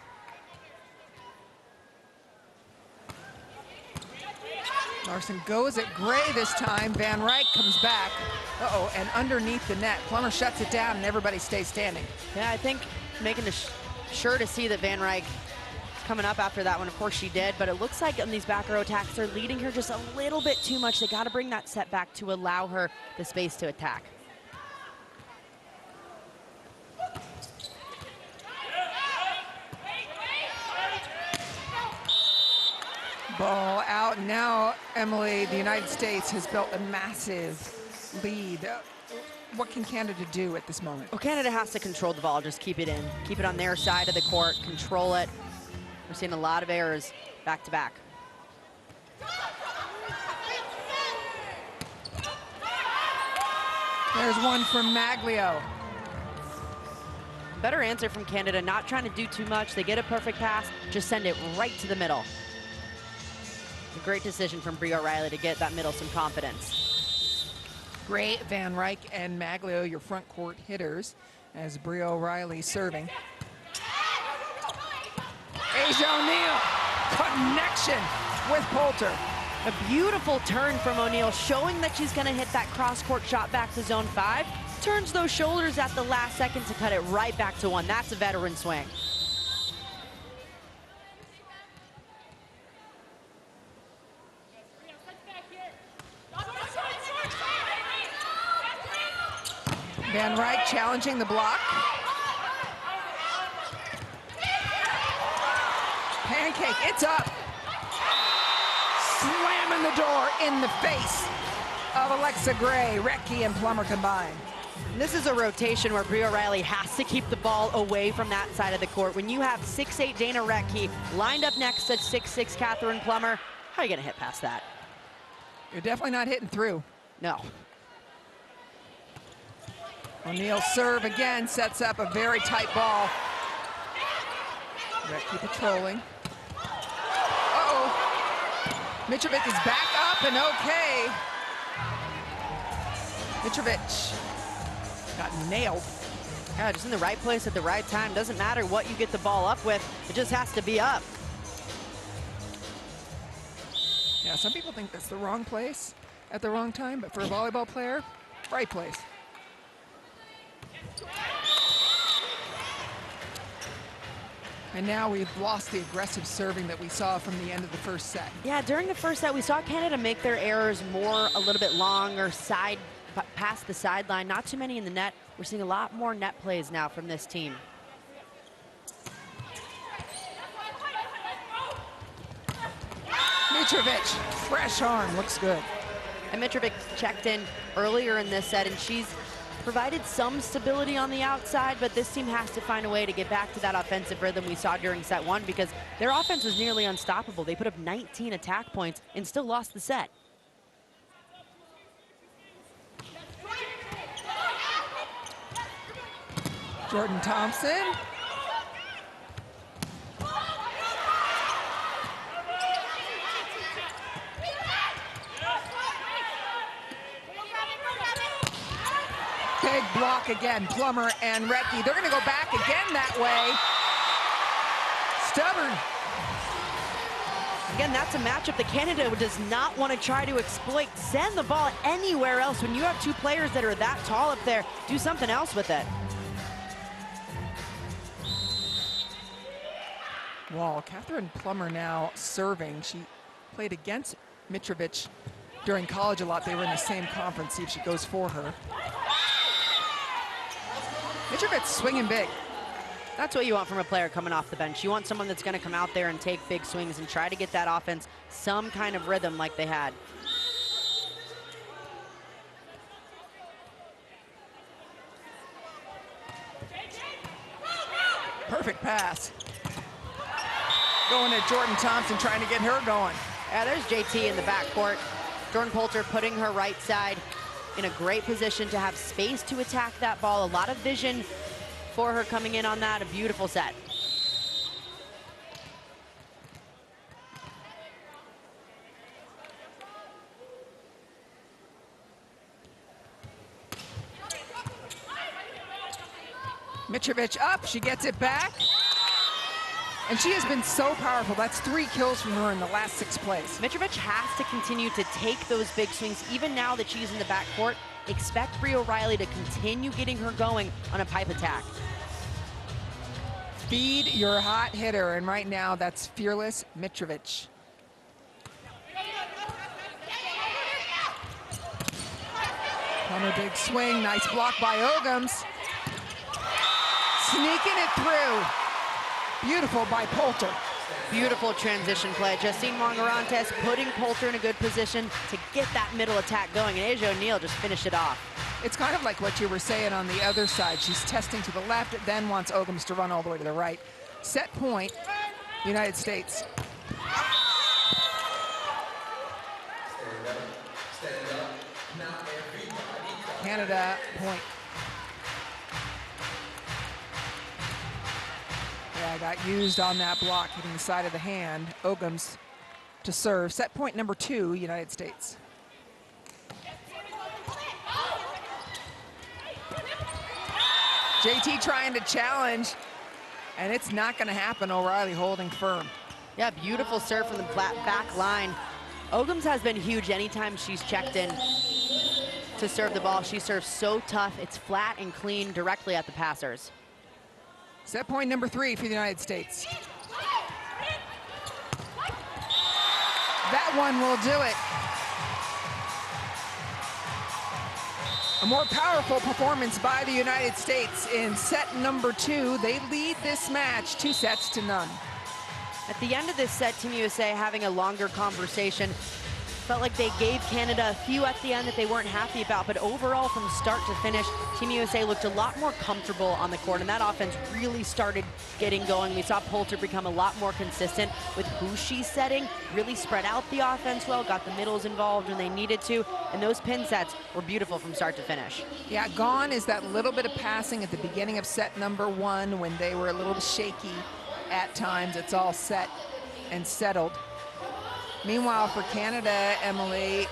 Larson goes at Gray this time. Van Rettke comes back. Uh-oh, and underneath the net. Plummer shuts it down and everybody stays standing. Yeah, I think making sure to see that Van Rettke coming up after that one. Of course she did, but it looks like on these back row attacks, they're leading her just a little bit too much. They got to bring that set back to allow her the space to attack. Ball out. Now, Emily, the United States has built a massive lead. What can Canada do at this moment? Well, Canada has to control the ball, just keep it in. Keep it on their side of the court, control it. We're seeing a lot of errors back to back. There's one from Maglio. Better answer from Canada, not trying to do too much. They get a perfect pass, just send it right to the middle. A great decision from Bri O'Reilly to get that middle some confidence. Great, Van Rettke and Maglio, your front court hitters, as Bri O'Reilly serving. Asia O'Neal, connection with Poulter. A beautiful turn from O'Neal, showing that she's gonna hit that cross-court shot back to zone 5. Turns those shoulders at the last second to cut it right back to 1. That's a veteran swing. Van Rettke challenging the block. Pancake, it's up. Slamming the door in the face of Alexa Gray. Rettke and Plummer combined. This is a rotation where Bri O'Reilly has to keep the ball away from that side of the court. When you have 6'8" Dana Rettke lined up next to 6'6" Catherine Plummer, how are you gonna hit past that? You're definitely not hitting through. No. O'Neal serve again, sets up a very tight ball. Rettke patrolling. Uh-oh. Mitrovic is back up and okay. Mitrovic got nailed. Yeah, just in the right place at the right time. Doesn't matter what you get the ball up with, it just has to be up. Yeah, some people think that's the wrong place at the wrong time, but for a volleyball player, right place. And now we've lost the aggressive serving that we saw from the end of the first set. Yeah, during the first set, we saw Canada make their errors more a little bit long or past the sideline. Not too many in the net. We're seeing a lot more net plays now from this team. Mitrovic, fresh arm, looks good. And Mitrovic checked in earlier in this set, and she's provided some stability on the outside, but this team has to find a way to get back to that offensive rhythm we saw during set 1, because their offense was nearly unstoppable. They put up 19 attack points and still lost the set. Jordan Thompson. Big block again, Plummer and Rettke. They're gonna go back again that way. Stubborn. Again, that's a matchup that Canada does not want to try to exploit. Send the ball anywhere else. When you have two players that are that tall up there, do something else with it. Wall, Catherine Plummer now serving. She played against Mitrovic during college a lot. They were in the same conference. See if she goes for her. Mitrovic swinging big. That's what you want from a player coming off the bench. You want someone that's going to come out there and take big swings and try to get that offense some kind of rhythm like they had. Perfect pass. Going to Jordan Thompson, trying to get her going. Yeah, there's JT in the backcourt. Jordan Poulter putting her right side in a great position to have space to attack that ball. A lot of vision for her coming in on that. A beautiful set. Mitrovic up, she gets it back. And she has been so powerful. That's 3 kills from her in the last 6 plays. Mitrovic has to continue to take those big swings, even now that she's in the backcourt. Expect Bri O'Reilly to continue getting her going on a pipe attack. Feed your hot hitter, and right now that's fearless Mitrovic. On her big swing, nice block by Ogums. Sneaking it through. Beautiful by Poulter. Beautiful transition play. Justine Mongarantes putting Poulter in a good position to get that middle attack going, and Asia O'Neal just finished it off. It's kind of like what you were saying on the other side. She's testing to the left, then wants Ogums to run all the way to the right. Set point, United States. Canada point. Yeah, got used on that block, hitting the side of the hand. Ogums to serve. Set point number 2, United States. JT trying to challenge, and it's not going to happen. O'Reilly holding firm. Yeah, beautiful serve from the back line. Ogums has been huge anytime she's checked in to serve the ball. She serves so tough. It's flat and clean directly at the passers. Set point number 3 for the United States. That one will do it. A more powerful performance by the United States in set number 2. They lead this match 2-0. At the end of this set, Team USA having a longer conversation. Felt like they gave Canada a few at the end that they weren't happy about, but overall from start to finish, Team USA looked a lot more comfortable on the court, and that offense really started getting going. We saw Poulter become a lot more consistent with who she's setting, really spread out the offense well, got the middles involved when they needed to, and those pin sets were beautiful from start to finish. Yeah, gone is that little bit of passing at the beginning of set number 1 when they were a little shaky at times. It's all set and settled. Meanwhile, for Canada, Emily,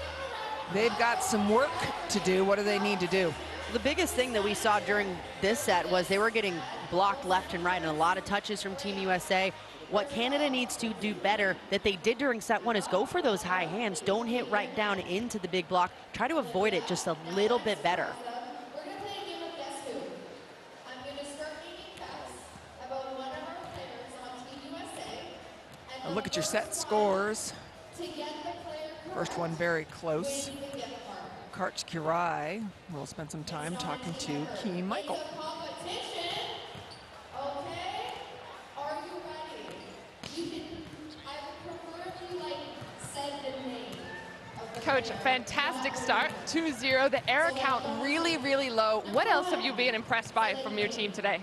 they've got some work to do. What do they need to do? The biggest thing that we saw during this set was they were getting blocked left and right, and a lot of touches from Team USA. What Canada needs to do better that they did during set 1 is go for those high hands. Don't hit right down into the big block. Try to avoid it just a little bit better. We're going to play a game of Guess Who. I'm going to start making cuts about one of our players on Team USA. A look at your set scores. To get the player First one very close. to get the card. Karch Kirai will spend some time talking to Keem Michael. It's a competition. Okay? Are you ready? You can, I would prefer if you said the name of the Coach, fantastic start, 2-0. The error count really, really low. What else have you been impressed by from your team today?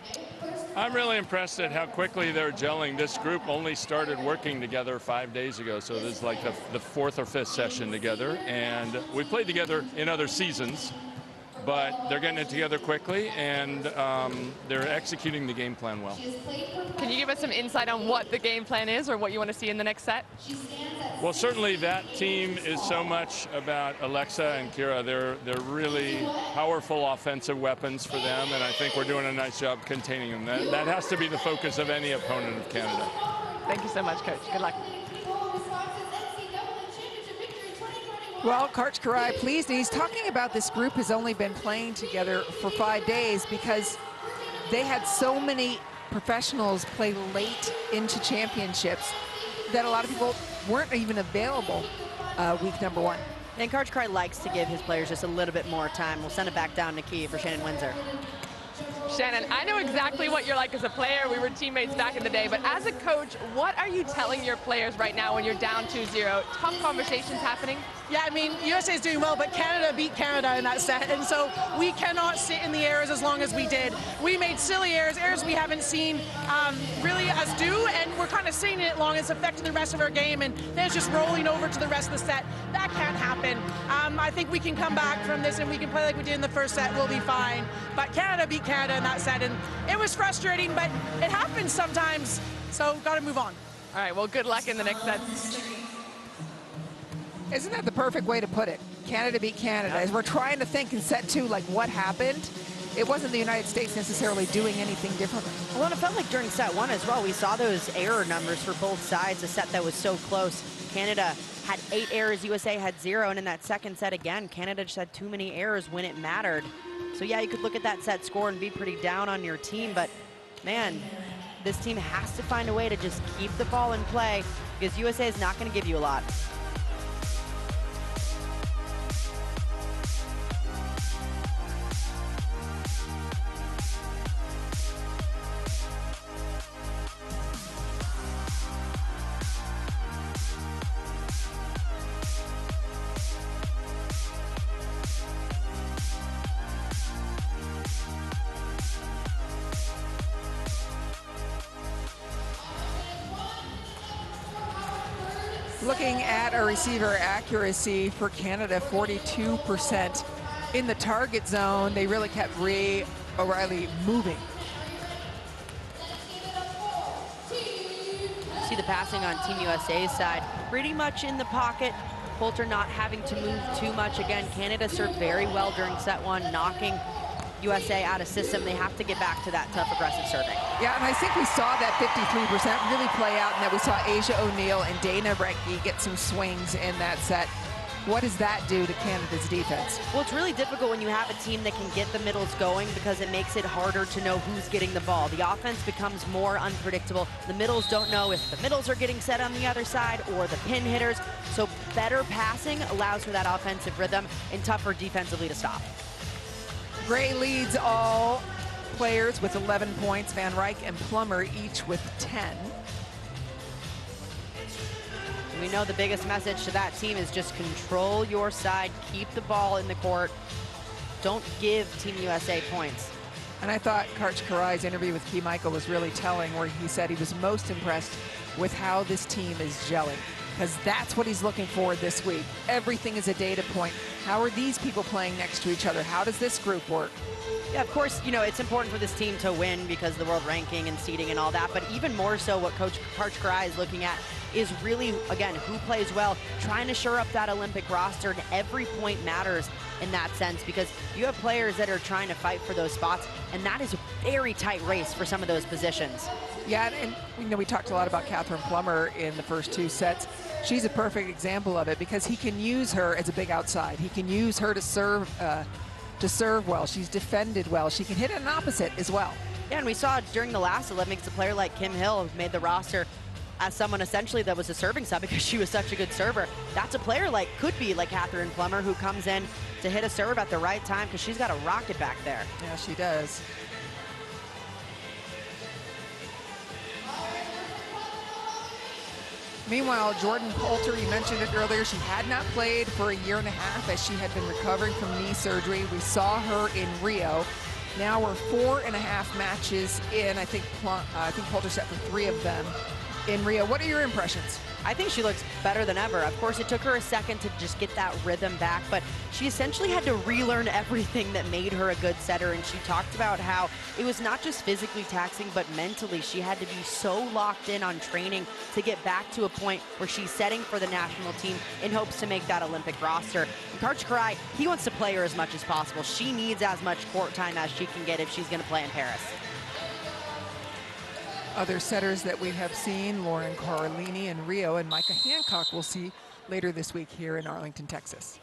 I'm really impressed at how quickly they're gelling. This group only started working together 5 days ago, so this is like the 4th or 5th session together. And we played together in other seasons, but they're getting it together quickly, and they're executing the game plan well. Can you give us some insight on what the game plan is or what you want to see in the next set? Well, certainly that team is so much about Alexa and Kira. They're really powerful offensive weapons for them, and I think we're doing a nice job containing them. That has to be the focus of any opponent of Canada. Thank you so much, Coach. Good luck. Well, Karch Kirai pleased, and he's talking about this group has only been playing together for 5 days because they had so many professionals play late into championships that a lot of people weren't even available week number 1. And Karch Kirai likes to give his players just a little bit more time. We'll send it back down to Kiev for Shannon Windsor. Shannon, I know exactly what you're like as a player. We were teammates back in the day, but as a coach, what are you telling your players right now when you're down 2-0? Tough conversations happening? Yeah, I mean, USA is doing well, but Canada beat Canada in that set, and so we cannot sit in the errors as long as we did. We made silly errors we haven't seen really us do, and we're kind of sitting in it long. It's affecting the rest of our game, and then it's just rolling over to the rest of the set. That can't happen. I think we can come back from this, and we can play like we did in the first set. We'll be fine. But Canada beat Canada in that set, and it was frustrating, but it happens sometimes, so got to move on. All right, well, good luck in the next set. Isn't that the perfect way to put it? Canada beat Canada. As we're trying to think in set 2, like what happened, it wasn't the United States necessarily doing anything differently. Well, and it felt like during set one as well, we saw those error numbers for both sides, a set that was so close. Canada had 8 errors, USA had 0, and in that second set again, Canada just had too many errors when it mattered. So yeah, you could look at that set score and be pretty down on your team, but man, this team has to find a way to just keep the ball in play because USA is not going to give you a lot. Looking at a receiver accuracy for Canada, 42% in the target zone. They really kept Ray O'Reilly moving. See the passing on Team USA's side, pretty much in the pocket. Poulter not having to move too much. Again, Canada served very well during set one, knocking USA out of system. They have to get back to that tough, aggressive serving. Yeah, and I think we saw that 53% really play out, and that we saw Asia O'Neal and Dana Rettke get some swings in that set. What does that do to Canada's defense? Well, it's really difficult when you have a team that can get the middles going because it makes it harder to know who's getting the ball. The offense becomes more unpredictable. The middles don't know if the middles are getting set on the other side or the pin hitters. So better passing allows for that offensive rhythm and tougher defensively to stop. Gray leads all players with 11 points. Van Ryk and Plummer each with 10. We know the biggest message to that team is just control your side, keep the ball in the court, don't give Team USA points. And I thought Karch Karai's interview with Key Michael was really telling, where he said he was most impressed with how this team is gelling, because that's what he's looking for this week. Everything is a data point. How are these people playing next to each other? How does this group work? Yeah, of course, you know, it's important for this team to win because of the world ranking and seeding and all that, but even more so what Coach Karch Karai is looking at is really, again, who plays well, trying to shore up that Olympic roster, and every point matters in that sense because you have players that are trying to fight for those spots, and that is a very tight race for some of those positions. Yeah, and you know, we talked a lot about Catherine Plummer in the first 2 sets. She's a perfect example of it because he can use her as a big outside. He can use her to serve well. She's defended well. She can hit an opposite as well. Yeah, and we saw during the last Olympics a player like Kim Hill who made the roster as someone essentially that was a serving sub because she was such a good server. That's a player like, could be like Catherine Plummer, who comes in to hit a serve at the right time because she's got a rocket back there. Yeah, she does. Meanwhile, Jordan Poulter, you mentioned it earlier, she had not played for a year and a half as she had been recovering from knee surgery. We saw her in Rio. Now we're 4.5 matches in. I think Poulter set for 3 of them in Rio. What are your impressions? I think she looks better than ever. Of course, it took her a second to just get that rhythm back, but she essentially had to relearn everything that made her a good setter, and she talked about how it was not just physically taxing, but mentally. She had to be so locked in on training to get back to a point where she's setting for the national team in hopes to make that Olympic roster. And Karch Karai, he wants to play her as much as possible. She needs as much court time as she can get if she's going to play in Paris. Other setters that we have seen, Lauren Carlini in Rio, and Micah Hancock we'll see later this week here in Arlington, Texas.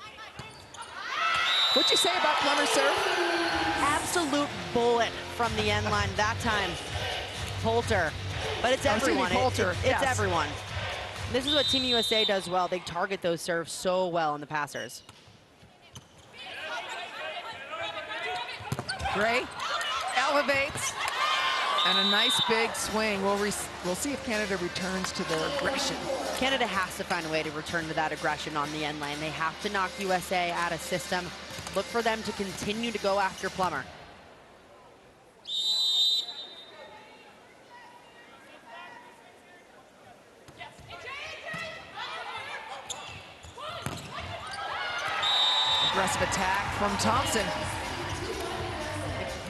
What'd you say about Plummer's serve? Absolute bullet from the end line that time. Poulter, but it's everyone. Poulter, it's everyone. This is what Team USA does well. They target those serves so well in the passers. Gray elevates. And a nice big swing. We'll see if Canada returns to their aggression. Canada has to find a way to return to that aggression on the end line. They have to knock USA out of system. Look for them to continue to go after Plummer. Aggressive attack from Thompson.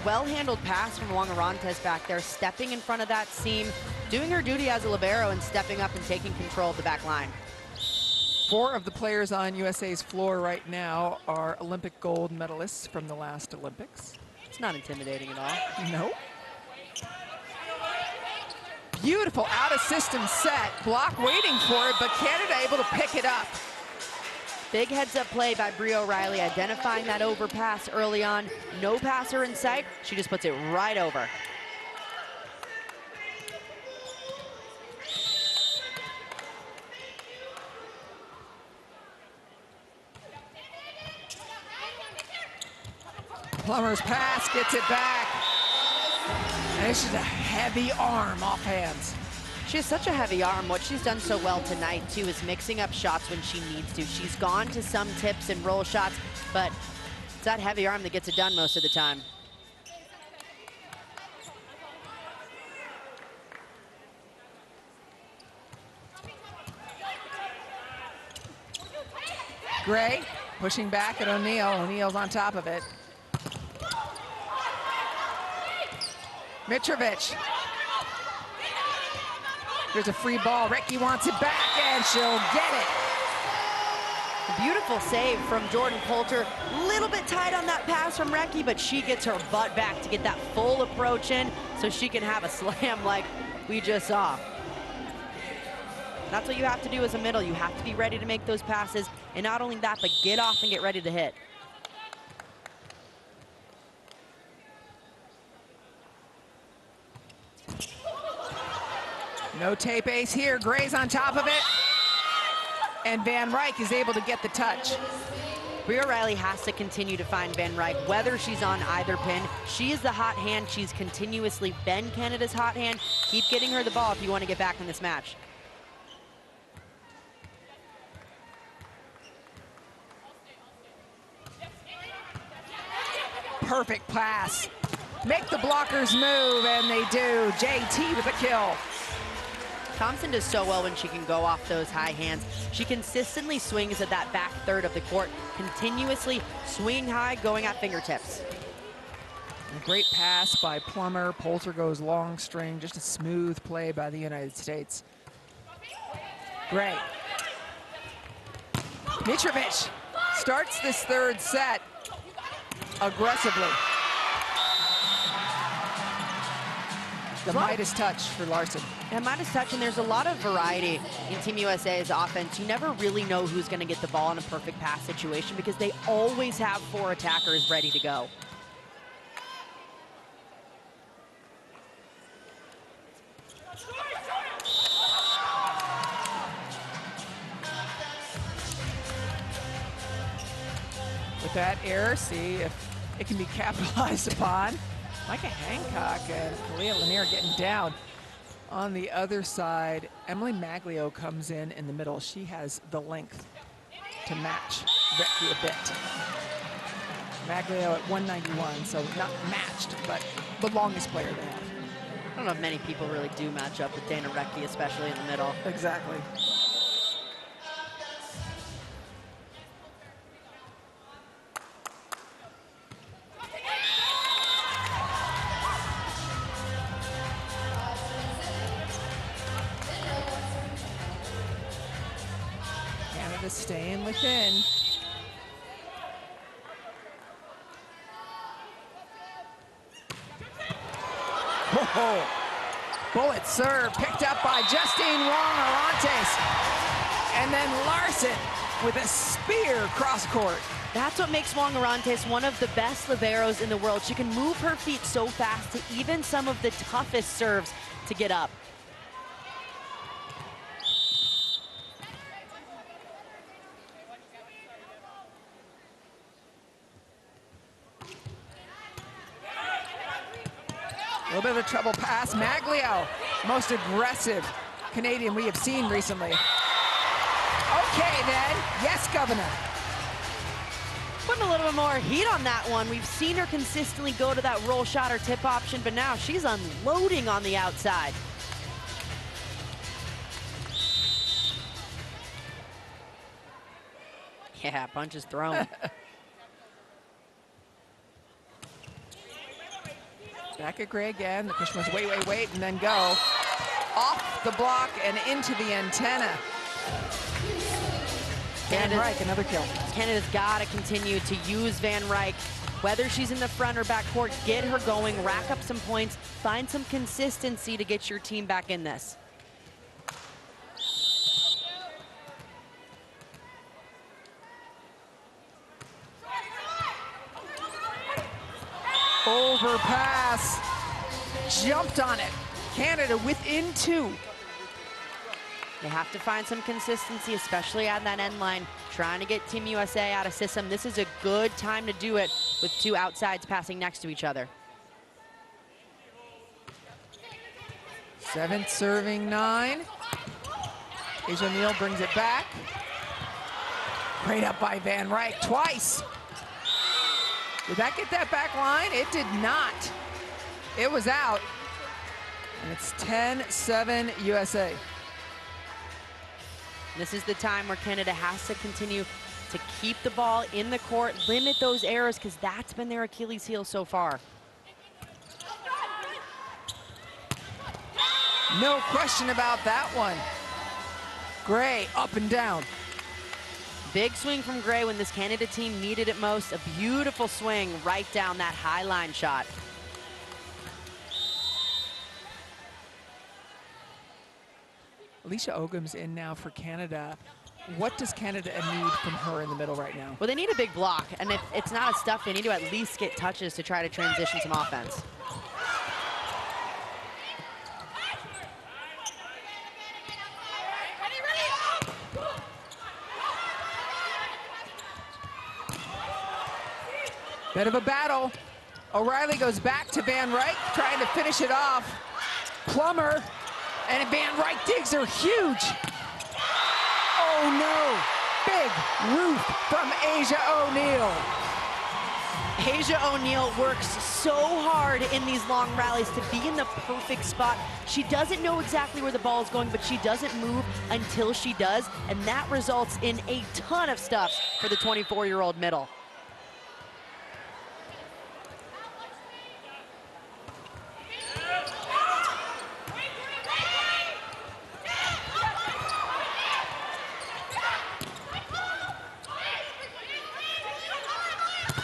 Well-handled pass from Wongarantes back there, stepping in front of that seam, doing her duty as a libero and stepping up and taking control of the back line. 4 of the players on USA's floor right now are Olympic gold medalists from the last Olympics. It's not intimidating at all. Nope. Beautiful out-of-system set. Block waiting for it, but Canada able to pick it up. Big heads-up play by Bri O'Reilly, identifying that overpass early on. No passer in sight. She just puts it right over. Plummer's pass gets it back. And this is a heavy arm off hands. She has such a heavy arm. What she's done so well tonight, too, is mixing up shots when she needs to. She's gone to some tips and roll shots, but it's that heavy arm that gets it done most of the time. Gray pushing back at O'Neal. O'Neal's on top of it. Mitrovic. There's a free ball. Rettke wants it back, and she'll get it. A beautiful save from Jordan Poulter. A little bit tight on that pass from Rettke, but she gets her butt back to get that full approach in so she can have a slam like we just saw. That's what you have to do as a middle. You have to be ready to make those passes, and not only that, but get off and get ready to hit. No tape ace here. Gray's on top of it. And Van Ryk is able to get the touch. Bri O'Reilly has to continue to find Van Ryk, whether she's on either pin. She is the hot hand. She's continuously been Canada's hot hand. Keep getting her the ball if you want to get back in this match. Perfect pass. Make the blockers move, and they do. JT with a kill. Thompson does so well when she can go off those high hands. She consistently swings at that back third of the court, continuously swinging high, going at fingertips. A great pass by Plummer. Poulter goes long string. Just a smooth play by the United States. Gray. Mitrovic starts this third set aggressively. The Midas touch for Larson. And Midas touch, and there's a lot of variety in Team USA's offense. You never really know who's going to get the ball in a perfect pass situation because they always have 4 attackers ready to go. With that error, see if it can be capitalized upon. Micah Hancock and Kalia Lanier getting down. On the other side, Emily Maglio comes in the middle. She has the length to match Rettke a bit. Maglio at 191, so not matched, but the longest player they have. I don't know if many people really do match up with Dana Rettke, especially in the middle. Exactly. Staying within. Whoa. Bullet serve picked up by Justine Wong-Arantes. And then Larson with a spear cross court. That's what makes Wong-Arantes one of the best liberos in the world. She can move her feet so fast to even some of the toughest serves to get up. A little bit of a trouble pass. Maglio, most aggressive Canadian we have seen recently. Okay then, yes, Governor. Putting a little bit more heat on that one. We've seen her consistently go to that roll shot or tip option, but now she's unloading on the outside. Yeah, punches thrown. Back at Gray again. The question was wait, and then go. Off the block and into the antenna. Van Ryk, another kill. Canada's got to continue to use Van Ryk Whether she's in the front or back court, get her going, rack up some points, find some consistency to get your team back in this. Overpass, jumped on it. Canada within 2. They have to find some consistency, especially on that end line, trying to get Team USA out of system. This is a good time to do it with 2 outsides passing next to each other. 7th serving 9. Asia O'Neal brings it back. Great up by Van Ryk twice. Did that get that back line? It did not. It was out. And it's 10-7 USA. This is the time where Canada has to continue to keep the ball in the court, limit those errors, because that's been their Achilles heel so far. No question about that one. Gray up and down. Big swing from Gray when this Canada team needed it most. A beautiful swing right down that high line shot. Alicia Ogum's in now for Canada. What does Canada need from her in the middle right now? Well, they need a big block, and if it's not a stuff, they need to at least get touches to try to transition some offense. Bit of a battle. O'Reilly goes back to Van Ryk, trying to finish it off. Plummer, and Van Ryk digs her huge. Oh no, big roof from Asia O'Neal. Asia O'Neal works so hard in these long rallies to be in the perfect spot. She doesn't know exactly where the ball is going, but she doesn't move until she does, and that results in a ton of stuff for the 24-year-old middle.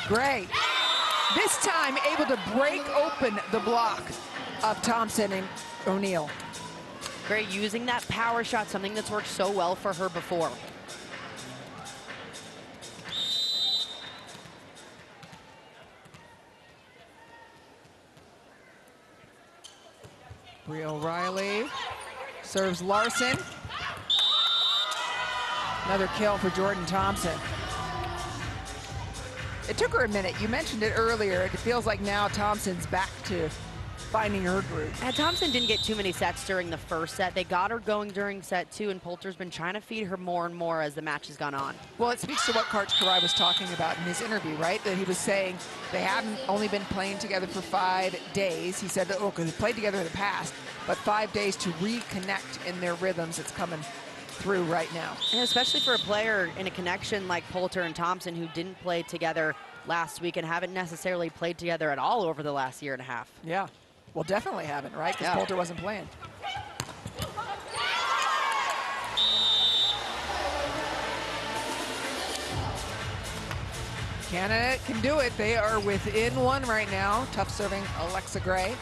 Gray, this time able to break open the block of Thompson and O'Neal. Gray using that power shot, something that's worked so well for her before. Bria O'Reilly serves Larson. Another kill for Jordan Thompson. It took her a minute. You mentioned it earlier. It feels like now Thompson's back to finding her groove. And Thompson didn't get too many sets during the first set. They got her going during set 2, and Poulter's been trying to feed her more and more as the match has gone on. Well, it speaks to what Karch Karai was talking about in his interview, right? That he was saying they haven't only been playing together for 5 days. He said that, oh, because they played together in the past, but 5 days to reconnect in their rhythms. It's coming through right now. And especially for a player in a connection like Poulter and Thompson, who didn't play together last week and haven't necessarily played together at all over the last year and a half. Yeah, well, definitely haven't, right? Because Poulter wasn't playing. Canada can do it. They are within 1 right now. Tough serving Alexa Gray.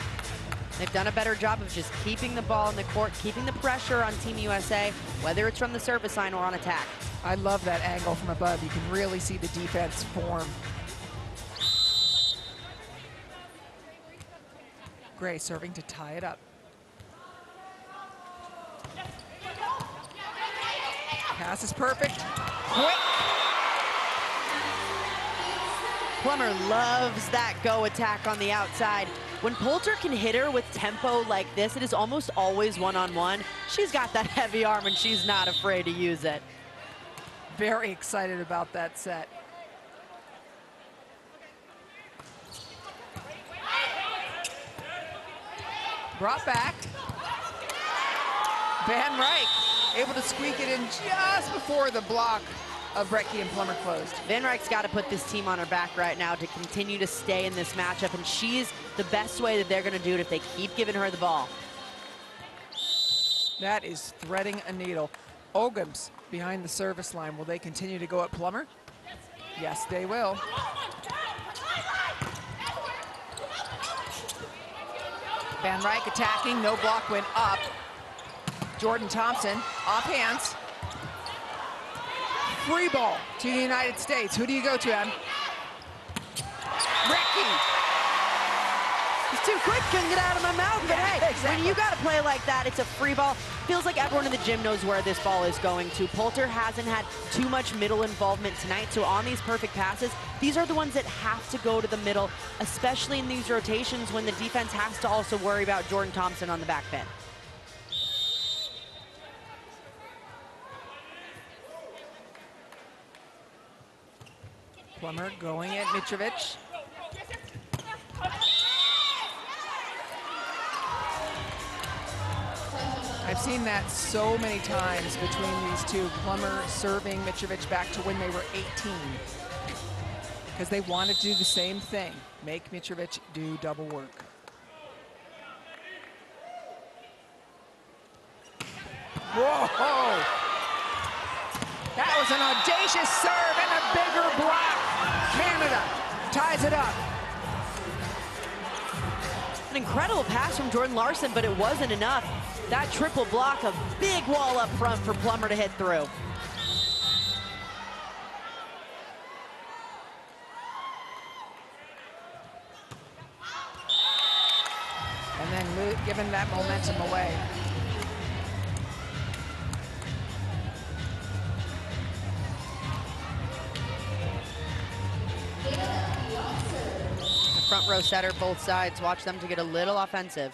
They've done a better job of just keeping the ball in the court, keeping the pressure on Team USA, whether it's from the service line or on attack. I love that angle from above. You can really see the defense form. Gray serving to tie it up. Pass is perfect. Quick. Plummer loves that go attack on the outside. When Poulter can hit her with tempo like this, it is almost always one-on-one. She's got that heavy arm and she's not afraid to use it. Very excited about that set. Brought back. Van Ryk able to squeak it in just before the block of Rettke and Plummer closed. Van Ryk's got to put this team on her back right now to continue to stay in this matchup, and she's the best way that they're going to do it if they keep giving her the ball. That is threading a needle. Ogum's behind the service line. Will they continue to go at Plummer? Yes, they will. Van Ryck attacking, no block went up. Jordan Thompson, off hands. Free ball to the United States. Who do you go to, Em? Rettke. He's too quick, couldn't get out of my mouth, but hey, exactly. when you got to play like that, it's a free ball. Feels like everyone in the gym knows where this ball is going to. Poulter hasn't had too much middle involvement tonight, so on these perfect passes, these are the ones that have to go to the middle, especially in these rotations when the defense has to also worry about Jordan Thompson on the back pin. Plummer going at Mitrovic. I've seen that so many times between these two. Plummer serving Mitrovic back to when they were 18. Because they wanted to do the same thing, make Mitrovic do double work. Whoa! That was an audacious serve and a bigger block. Canada ties it up. An incredible pass from Jordan Larson, but it wasn't enough. That triple block, a big wall up front for Plummer to hit through. And then giving that momentum away. The front row setter, both sides. Watch them to get a little offensive.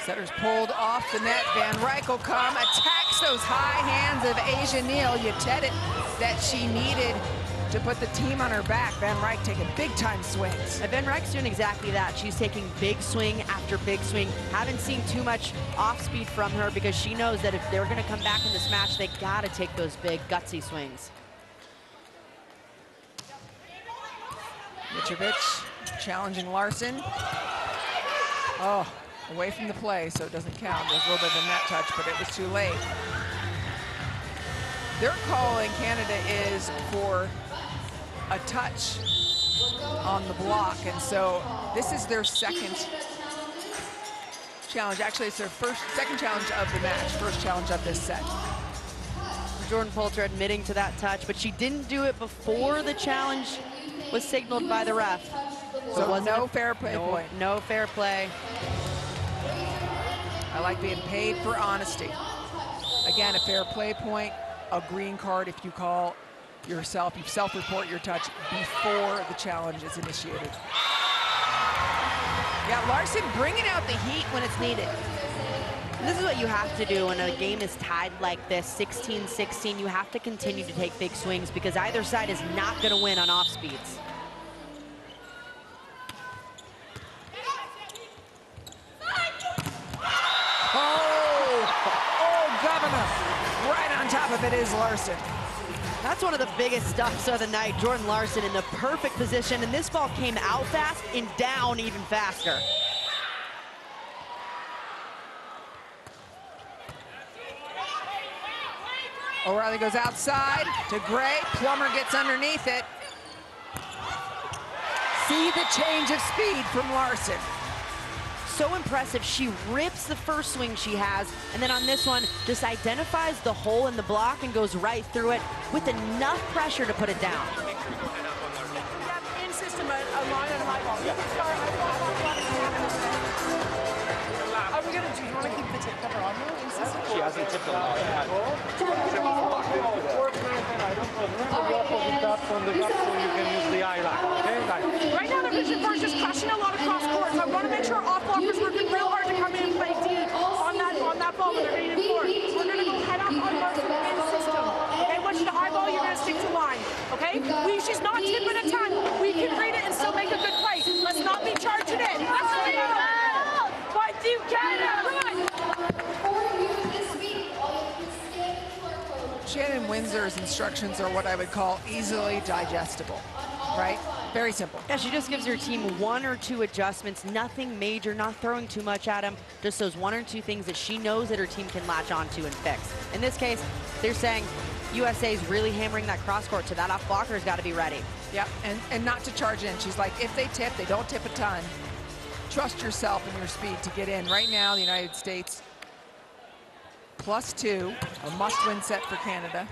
Setter's pulled off the net. Van Ryck will come, attacks those high hands of Asia Neal. You said it that she needed to put the team on her back. Van Ryck taking big-time swings. And Van Ryck's doing exactly that. She's taking big swing after big swing. Haven't seen too much off-speed from her because she knows that if they're going to come back in this match, they got to take those big, gutsy swings. Mitrovic challenging Larson. Oh, away from the play, so it doesn't count. There's a little bit of a net touch, but it was too late. Their call in Canada is for a touch on the block, and so this is their second challenge. Actually, it's their second challenge of the match, first challenge of this set. Jordan Poulter admitting to that touch, but she didn't do it before the challenge was signaled by the ref. So no fair play point. No fair play. I like being paid for honesty. Again, a fair play point, a green card if you call yourself, you self-report your touch before the challenge is initiated. Yeah, Larson bringing out the heat when it's needed. And this is what you have to do when a game is tied like this, 16-16. You have to continue to take big swings because either side is not going to win on off speeds. Oh, governor! Right on top of it is Larson. That's one of the biggest stuffs of the night. Jordan Larson in the perfect position, and this ball came out fast and down even faster. O'Reilly goes outside to Gray. Plummer gets underneath it. See the change of speed from Larson. So impressive. She rips the first swing she has, and then on this one, just identifies the hole in the block and goes right through it with enough pressure to put it down. In system, a line and a high ball. Are we going to do you want to keep the tip cover on you? In system? She hasn't tipped on that. Right now, the vision first is crashing a lot of cross courts. I want to make sure off blockers working real hard to come in and play deep on that ball when they're hitting it forward. We're going to go head up on Larson in system. Okay, once you high ball, you're going to stick to line. Okay, she's not tipping a ton. We can read it and still make a good play. Let's not be charging it. Let's read it. But you can. Shannon Windsor's instructions are what I would call easily digestible, right? Very simple. Yeah, she just gives her team one or two adjustments, nothing major, not throwing too much at them, just those one or two things that she knows that her team can latch onto and fix. In this case, they're saying, USA's really hammering that cross court, so that off blocker's got to be ready. Yep, and not to charge in. She's like, if they tip, they don't tip a ton. Trust yourself and your speed to get in. Right now, the United States +2, a must-win set for Canada.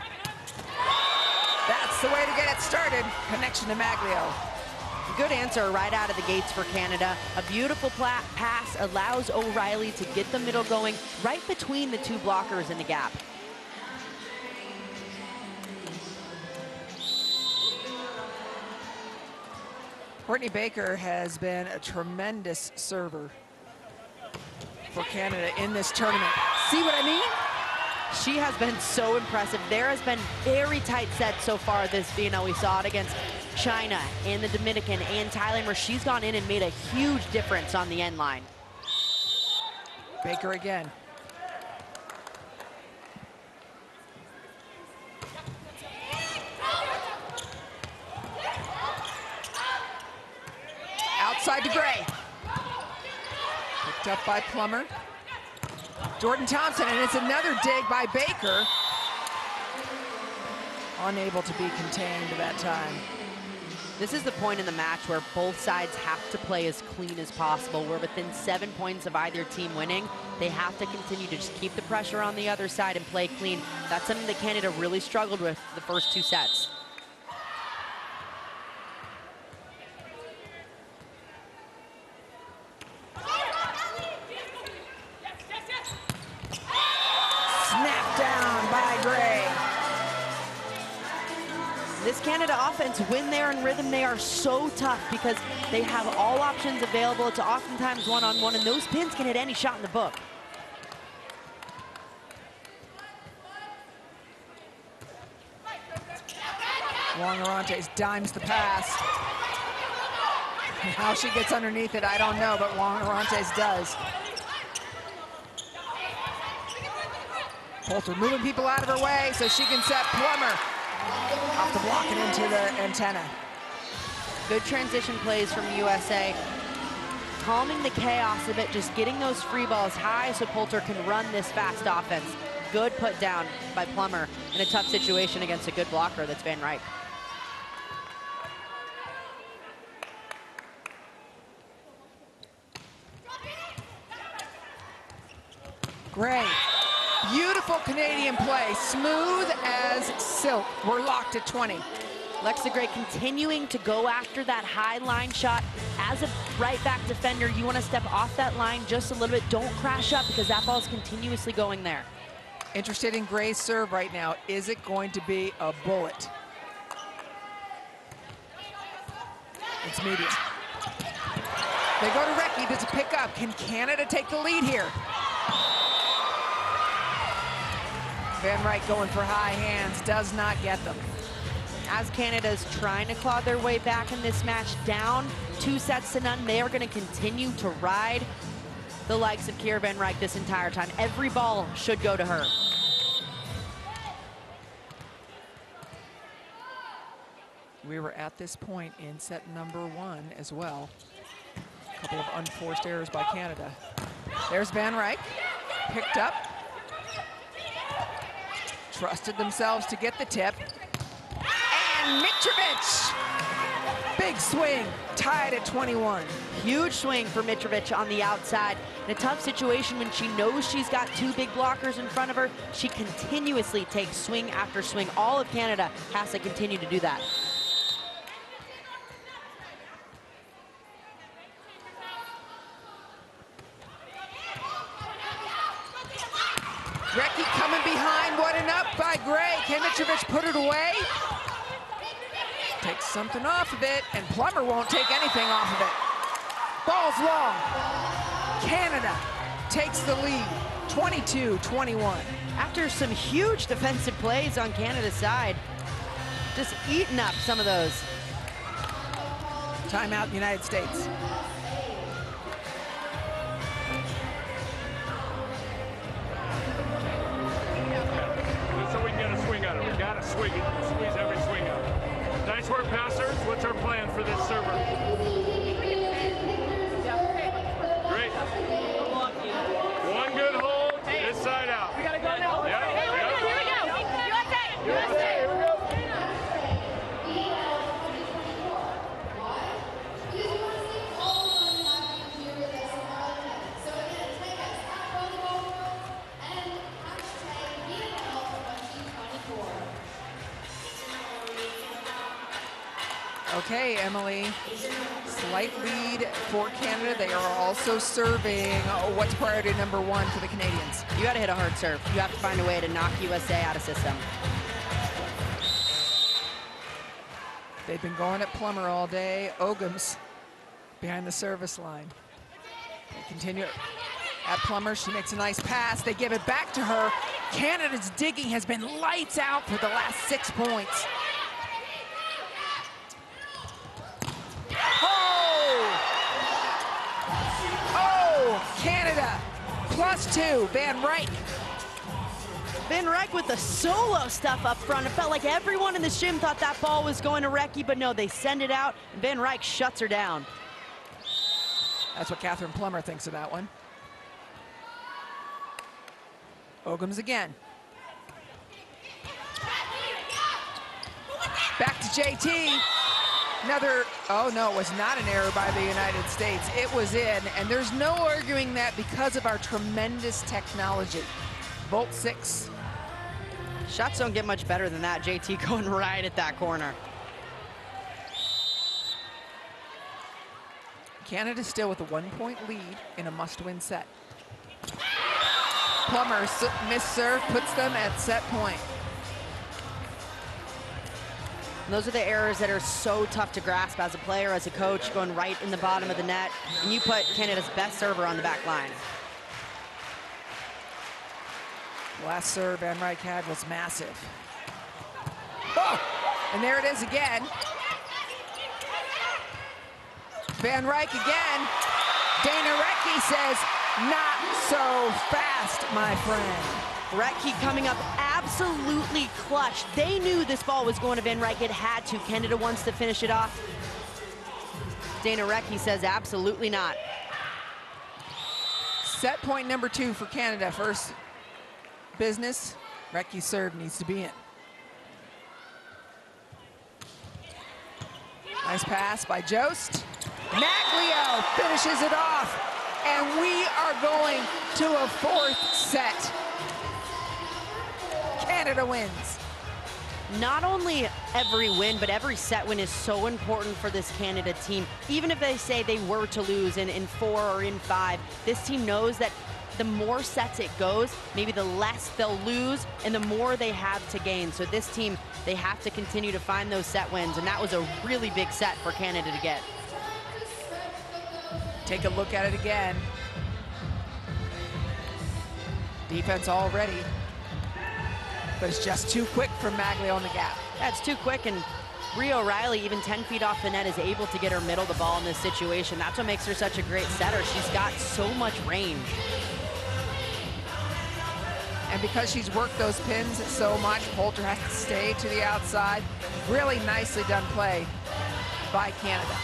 That's the way to get it started. Connection to Maglio. Good answer right out of the gates for Canada. A beautiful pass allows O'Reilly to get the middle going right between the two blockers in the gap. Courtney Baker has been a tremendous server for Canada in this tournament. See what I mean? She has been so impressive. There has been very tight sets so far this VNL. We saw it against China and the Dominican and Thailand, where she's gone in and made a huge difference on the end line. Baker again. Outside to Gray. Picked up by Plummer. Jordan Thompson, and it's another dig by Baker. Unable to be contained that time. This is the point in the match where both sides have to play as clean as possible. We're within 7 points of either team winning. They have to continue to just keep the pressure on the other side and play clean. That's something that Canada really struggled with the first 2 sets. Snap down by Gray. This Canada offense, when they're in rhythm, they are so tough because they have all options available. It's oftentimes one-on-one, and those pins can hit any shot in the book. Wong-Arantes dimes the pass. How she gets underneath it, I don't know, but Wong-Arantes does. Poulter moving people out of her way so she can set Plummer off the block and into the antenna. Good transition plays from USA. Calming the chaos a bit, just getting those free balls high so Poulter can run this fast offense. Good put down by Plummer in a tough situation against a good blocker that's Van Ryk. Gray. Beautiful Canadian play, smooth as silk. We're locked at 20. Alexa Gray continuing to go after that high line shot. As a right back defender, you want to step off that line just a little bit. Don't crash up because that ball's continuously going there. Interested in Gray's serve right now. Is it going to be a bullet? It's medium. They go to Rettke, does a pick up. Can Canada take the lead here? Van Ryk going for high hands, does not get them. As Canada's trying to claw their way back in this match, down 2-0, they are going to continue to ride the likes of Keira Van Ryk this entire time. Every ball should go to her. We were at this point in set number 1 as well. A couple of unforced errors by Canada. There's Van Ryk, picked up. Trusted themselves to get the tip. And Mitrovic, big swing, tied at 21. Huge swing for Mitrovic on the outside. In a tough situation when she knows she's got 2 big blockers in front of her, she continuously takes swing after swing. All of Canada has to continue to do that. Rettke coming behind, what an up by Gray. Can Mitrovic put it away? Takes something off of it, and Plummer won't take anything off of it. Ball's long. Canada takes the lead, 22-21. After some huge defensive plays on Canada's side, just eating up some of those. Timeout, United States. So we can get a swing out of it. We got to swing it. Squeeze every swing out. Nice work, passers. What's our plan for this server? Great. One good hold. This side out. We gotta go now. Yeah. Hey, here we go. USA. Okay, Emily, slight lead for Canada. They are also serving. What's priority number one for the Canadians? You got to hit a hard serve. You have to find a way to knock USA out of system. They've been going at Plummer all day. Ogum's behind the service line. They continue at Plummer. She makes a nice pass. They give it back to her. Canada's digging has been lights out for the last 6 points. Canada +2, Van Rettke. Van Rettke with the solo stuff up front. It felt like everyone in the gym thought that ball was going to Rettke, but no, they send it out. Van Rettke shuts her down. That's what Catherine Plummer thinks of that one. Ogums again. Back to JT. Another, oh no, it was not an error by the United States. It was in, and there's no arguing that because of our tremendous technology. Volt 6. Shots don't get much better than that. JT going right at that corner. Canada still with a 1-point lead in a must-win set. Plummer missed serve, puts them at set point. And those are the errors that are so tough to grasp as a player, as a coach, going right in the bottom of the net. And you put Canada's best server on the back line. Last serve Van Rettke had was massive. Oh! And there it is again. Van Rettke again. Dana Rettke says, not so fast, my friend. Rettke coming up absolutely clutch. They knew this ball was going to Van Rettke. It had to. Canada wants to finish it off. Dana Rettke says absolutely not. Set point number 2 for Canada. First business, Rettke's serve needs to be in. Nice pass by Jost. Naglio finishes it off. And we are going to a 4th set. Canada wins. Not only every win, but every set win is so important for this Canada team. Even if they say they were to lose in 4 or in 5, this team knows that the more sets it goes, maybe the less they'll lose and the more they have to gain. So this team, they have to continue to find those set wins, and that was a really big set for Canada to get. Take a look at it again. Defense all ready. But it's just too quick for Maglio on the gap. That's too quick, and Rio O'Reilly, even 10 feet off the net, is able to get her middle the ball in this situation. That's what makes her such a great setter. She's got so much range. And because she's worked those pins so much, Poulter has to stay to the outside. Really nicely done play by Canada.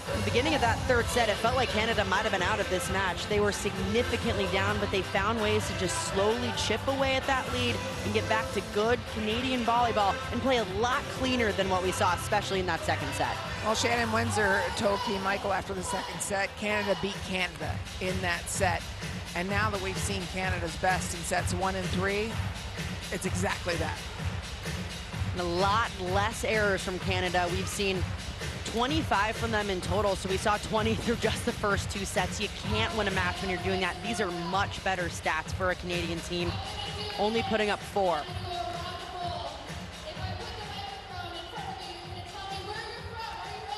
At the beginning of that 3rd set, it felt like Canada might have been out of this match. They were significantly down, but they found ways to just slowly chip away at that lead and get back to good Canadian volleyball and play a lot cleaner than what we saw, especially in that 2nd set. Well, Shannon Windsor told Key Michael after the 2nd set, Canada beat Canada in that set. And now that we've seen Canada's best in sets 1 and 3, it's exactly that. And a lot less errors from Canada. We've seen 25 from them in total, so we saw 20 through just the first 2 sets. You can't win a match when you're doing that. These are much better stats for a Canadian team, only putting up 4.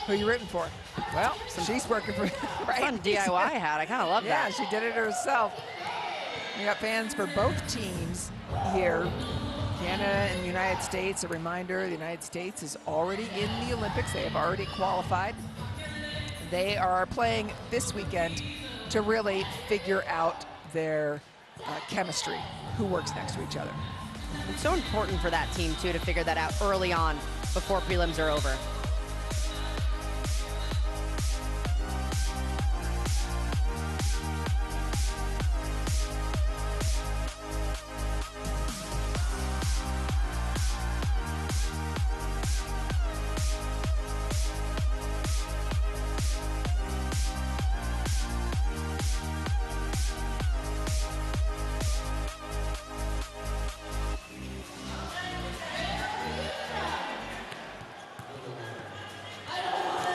Who are you rooting for? Well, she's working for right? Fun DIY hat. I kind of love that. Yeah, she did it herself. We got fans for both teams here. Canada and the United States. A reminder, the United States is already in the Olympics. They have already qualified. They are playing this weekend to really figure out their chemistry, who works next to each other. It's so important for that team, too, to figure that out early on before prelims are over.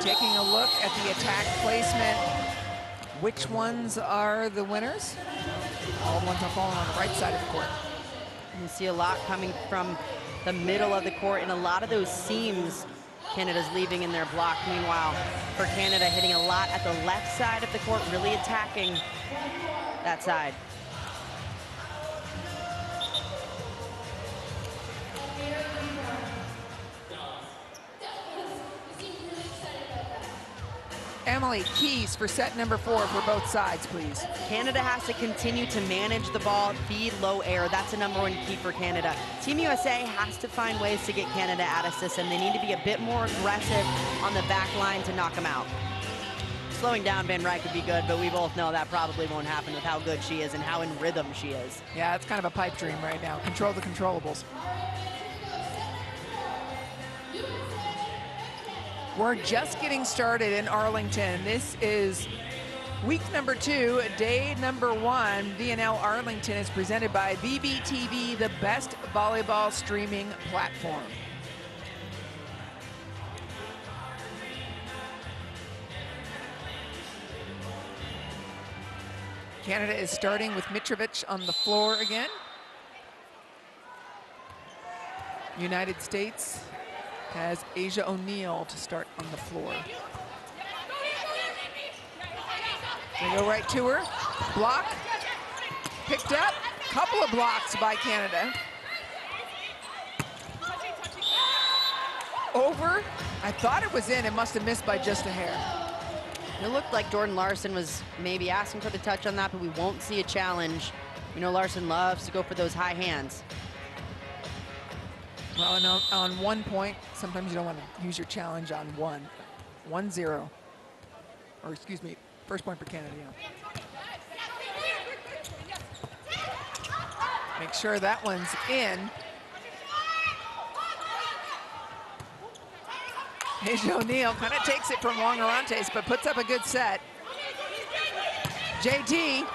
taking a look at the attack placement. Which ones are the winners? All the ones are falling on the right side of the court. You see a lot coming from the middle of the court, and a lot of those seams Canada's leaving in their block. Meanwhile, for Canada, hitting a lot at the left side of the court, really attacking that side. Emily, keys for set number 4 for both sides, please. Canada has to continue to manage the ball, feed low air. That's the #1 key for Canada. Team USA has to find ways to get Canada out of system. They need to be a bit more aggressive on the back line to knock them out. Slowing down Van Rettke would be good, but we both know that probably won't happen with how good she is and how in rhythm she is. Yeah, it's kind of a pipe dream right now. Control the controllables. We're just getting started in Arlington. This is week number 2, day number 1. VNL Arlington is presented by VBTV, the best volleyball streaming platform. Canada is starting with Mitrovic on the floor again. United States has Asia O'Neal to start on the floor. They go right to her, block, picked up, couple of blocks by Canada. Over, I thought it was in, it must have missed by just a hair. It looked like Jordan Larson was maybe asking for the touch on that, but we won't see a challenge. You know, Larson loves to go for those high hands. Well, and on 1 point, sometimes you don't want to use your challenge on 1-0. Or excuse me, first point for Canada, yeah. Make sure that one's in. Asia O'Neal kind of takes it from Wongerantes, but puts up a good set. JT,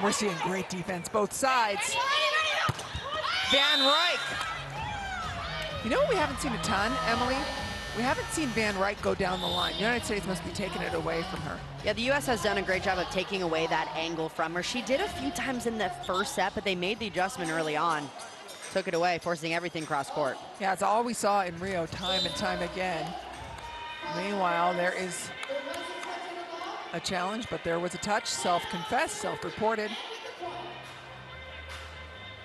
we're seeing great defense both sides. Van Rettke. You know what we haven't seen a ton, Emily? We haven't seen Van Rettke go down the line. The United States must be taking it away from her. Yeah, the U.S. has done a great job of taking away that angle from her. She did a few times in the first set, but they made the adjustment early on. Took it away, forcing everything cross court. Yeah, it's all we saw in Rio time and time again. Meanwhile, there is a challenge, but there was a touch, self-confessed, self-reported.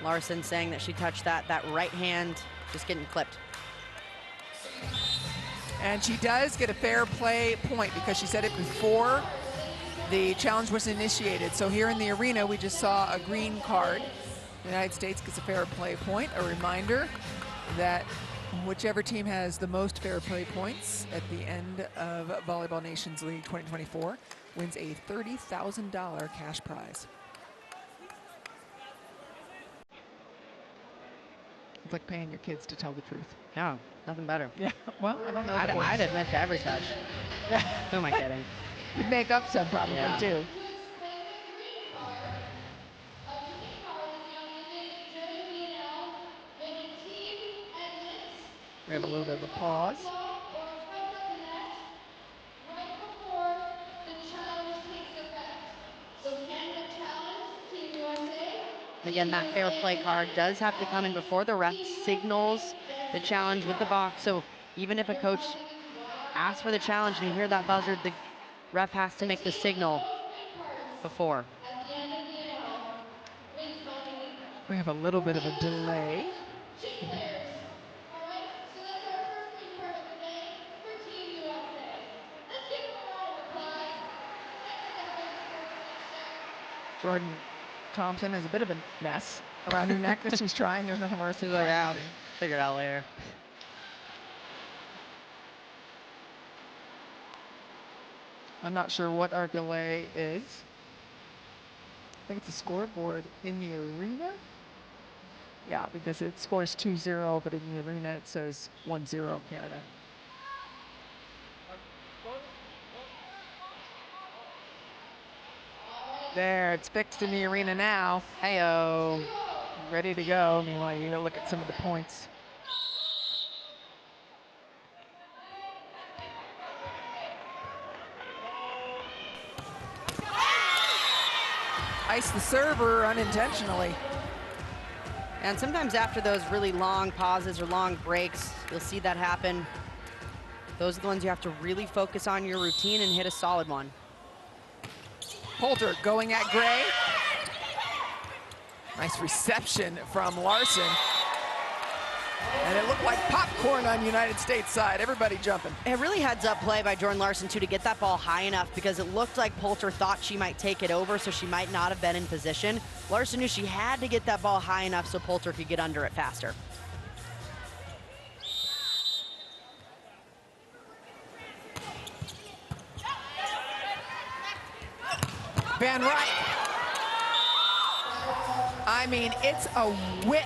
Larson saying that she touched that right hand, just getting clipped. And she does get a fair play point because she said it before the challenge was initiated. So here in the arena, we just saw a green card. The United States gets a fair play point. A reminder that whichever team has the most fair play points at the end of Volleyball Nations League 2024 wins a $30,000 cash prize. It's like paying your kids to tell the truth. Yeah, nothing better. Yeah, well, I don't know. I'd admit to every touch. Who am I kidding? You'd make up some probably too. We have a little bit of a pause. Again, that fair play card does have to come in before the ref signals the challenge with the box. So even if a coach asks for the challenge and you hear that buzzer, the ref has to make the signal before. We have a little bit of a delay. Jordan Thompson has a bit of a mess around her neck that she's trying. There's nothing worse than that. Figure it out later. I'm not sure what our delay is. I think it's a scoreboard in the arena. Yeah, because it scores 2-0, but in the arena it says 1-0 Canada. There, it's fixed in the arena now. Hey-o. Ready to go. Meanwhile, you gotta look at some of the points. ice the server unintentionally. And sometimes after those really long pauses or long breaks, you'll see that happen. Those are the ones you have to really focus on your routine and hit a solid one. Poulter going at Gray. Nice reception from Larson. And it looked like popcorn on United States side, everybody jumping. It really heads up play by Jordan Larson too to get that ball high enough, because it looked like Poulter thought she might take it over, so she might not have been in position. Larson knew she had to get that ball high enough so Poulter could get under it faster. Van Ryk. I mean, it's a whip.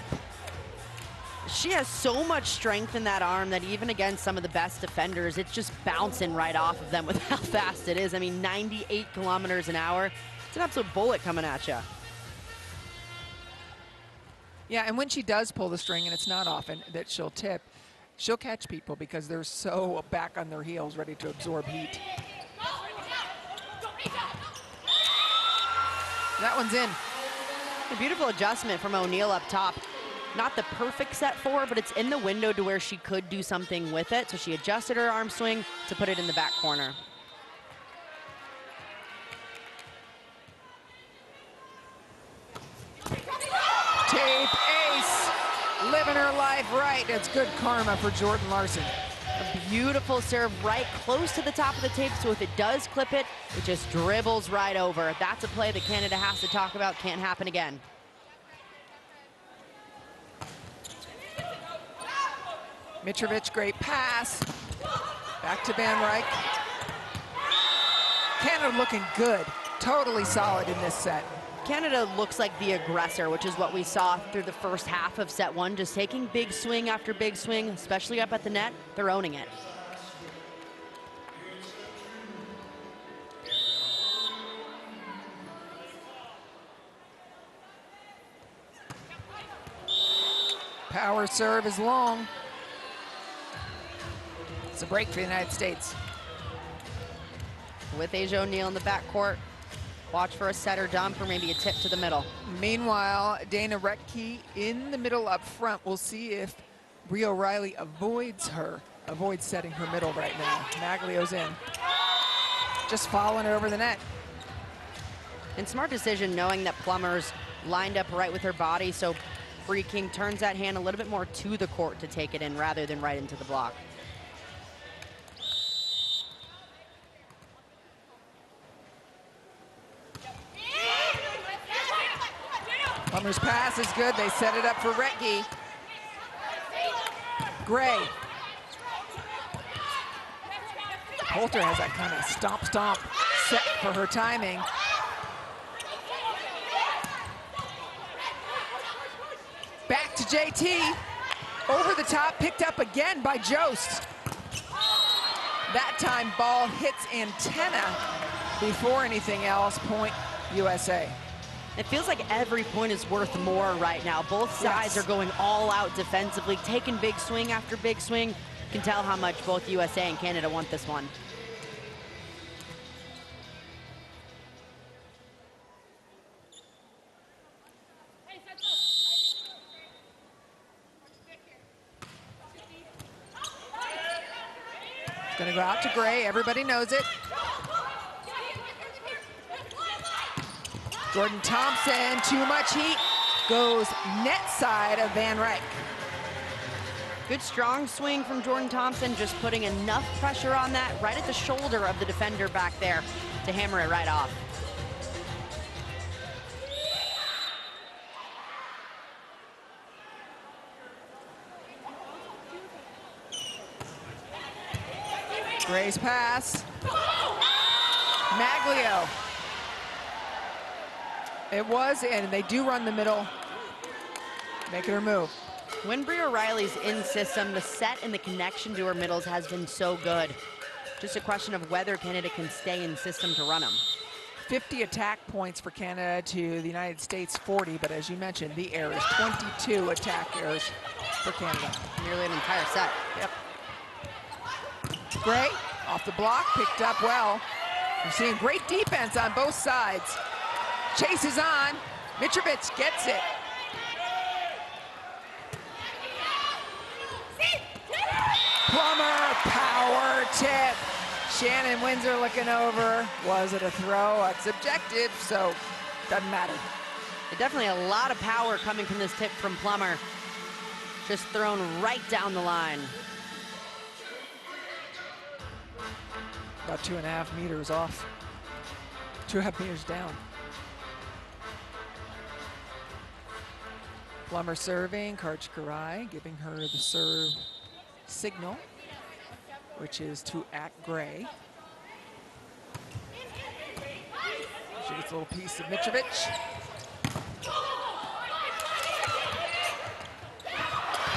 She has so much strength in that arm that even against some of the best defenders, it's just bouncing right off of them with how fast it is. I mean, 98 kilometers an hour. It's an absolute bullet coming at you. Yeah, and when she does pull the string, and it's not often that she'll tip, she'll catch people because they're so back on their heels, ready to absorb heat. That one's in. A beautiful adjustment from O'Neal up top. Not the perfect set for her, but it's in the window to where she could do something with it. So she adjusted her arm swing to put it in the back corner. Tape ace, living her life right. It's good karma for Jordan Larson. A beautiful serve right close to the top of the tape, so if it does clip it, it just dribbles right over. That's a play that Canada has to talk about. Can't happen again. Mitrovic, great pass. Back to Van Ryk. Canada looking good, totally solid in this set. Canada looks like the aggressor, which is what we saw through the first half of set one, just taking big swing after big swing, especially up at the net. They're owning it. Power serve is long. It's a break for the United States. With Asia O'Neal in the backcourt, watch for a setter dump or maybe a tip to the middle. Meanwhile, Dana Rettke in the middle up front. We'll see if Rio Riley avoids setting her middle right now. Maglio's in. Just following her over the net. And smart decision knowing that Plummer's lined up right with her body, so Bree King turns that hand a little bit more to the court to take it in rather than right into the block. Plummer's pass is good. They set it up for Rettke. Gray. Poulter has that kind of stomp set for her timing. Back to JT. Over the top, picked up again by Jost. That time ball hits antenna before anything else. Point USA. It feels like every point is worth more right now. Both sides are going all out defensively, taking big swing after big swing. You can tell how much both USA and Canada want this one. It's gonna go out to Gray, everybody knows it. Jordan Thompson, too much heat, goes net side of Van Ryk. Good strong swing from Jordan Thompson, just putting enough pressure on that right at the shoulder of the defender back there to hammer it right off. Gray's pass. Maglio. It was, and they do run the middle, making her move. When Brie O'Reilly's in system, the set and the connection to her middles has been so good. Just a question of whether Canada can stay in system to run them. 50 attack points for Canada to the United States 40, but as you mentioned, the errors, 22 attack errors for Canada. Nearly an entire set. Yep. Gray off the block, picked up well. We're seeing great defense on both sides. Chase is on. Mitrovic gets it. Plummer, power tip. Shannon Windsor looking over. Was it a throw? It's objective, so doesn't matter. Definitely a lot of power coming from this tip from Plummer. Just thrown right down the line. About 2.5 meters off. 2.5 meters down. Plummer serving, Karch giving her the serve signal, which is to @Gray. She gets a little piece of Mitrovic.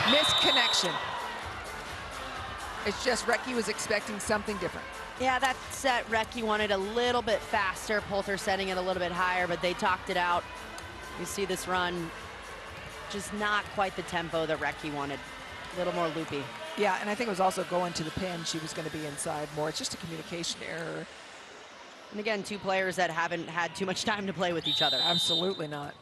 Missed connection. It's just Rettke was expecting something different. Yeah, that set Rettke wanted a little bit faster. Poulter setting it a little bit higher, but they talked it out. You see this run, just not quite the tempo that Rettke wanted. A little more loopy. Yeah, and I think it was also going to the pin. She was going to be inside more. It's just a communication error. And again, two players that haven't had too much time to play with each other. Absolutely not.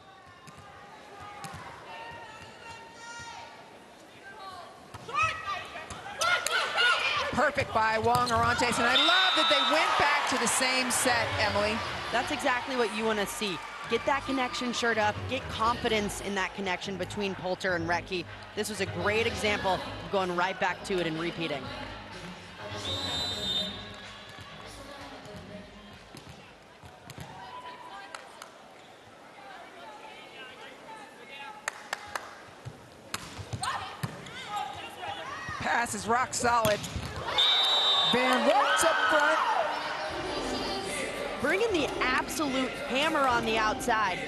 Perfect by Wong Orantes, and I love that they went back to the same set, Emily. That's exactly what you want to see. Get that connection shirt up, get confidence in that connection between Poulter and Rettke. This was a great example of going right back to it and repeating. Pass is rock solid. Van Rock's up front. Bringing the absolute hammer on the outside.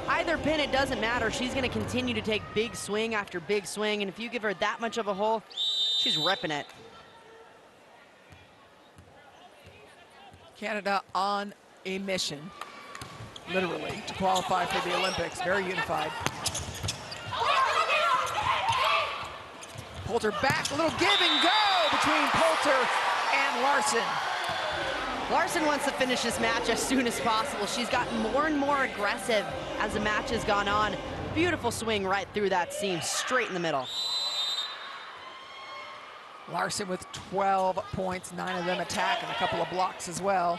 Either pin, it doesn't matter. She's going to continue to take big swing after big swing, and if you give her that much of a hole, she's ripping it. Canada on a mission, literally, to qualify for the Olympics. Very unified. Poulter back, a little give and go between Poulter and Larson. Larson wants to finish this match as soon as possible. She's gotten more and more aggressive as the match has gone on. Beautiful swing right through that seam, straight in the middle. Larson with 12 points, 9 of them attack, and a couple of blocks as well.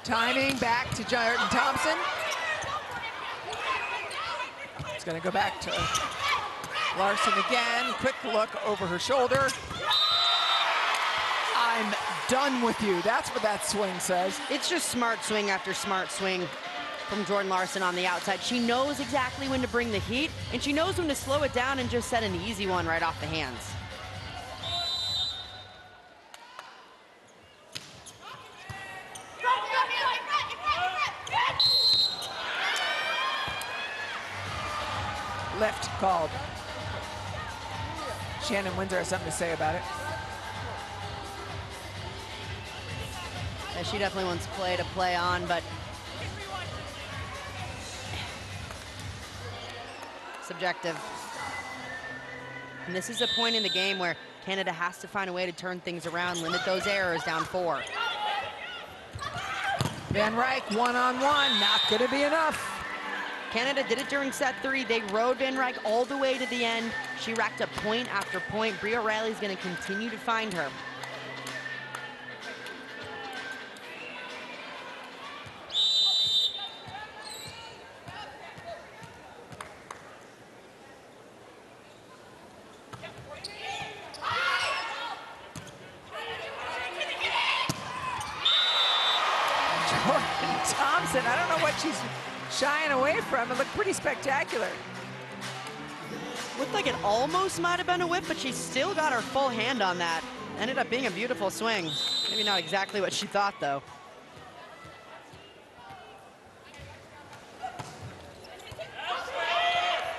Timing back to Jordan Thompson. It's going to go back to Larson again. Quick look over her shoulder. I'm done with you. That's what that swing says. It's just smart swing after smart swing from Jordan Larson on the outside. She knows exactly when to bring the heat, and she knows when to slow it down and just set an easy one right off the hands. Lift called. Shannon Windsor has something to say about it. Yeah, she definitely wants play to play on, but subjective. And this is a point in the game where Canada has to find a way to turn things around, limit those errors, down 4. Van Ryk one-on-one, not gonna be enough. Canada did it during set 3. They rode Van Ryk all the way to the end. She racked up point after point. Bria O'Reilly's gonna continue to find her. Jordan Thompson, I don't know what she's shying away from. It looked pretty spectacular. Looked like it almost might have been a whip, but she still got her full hand on that. Ended up being a beautiful swing. Maybe not exactly what she thought, though.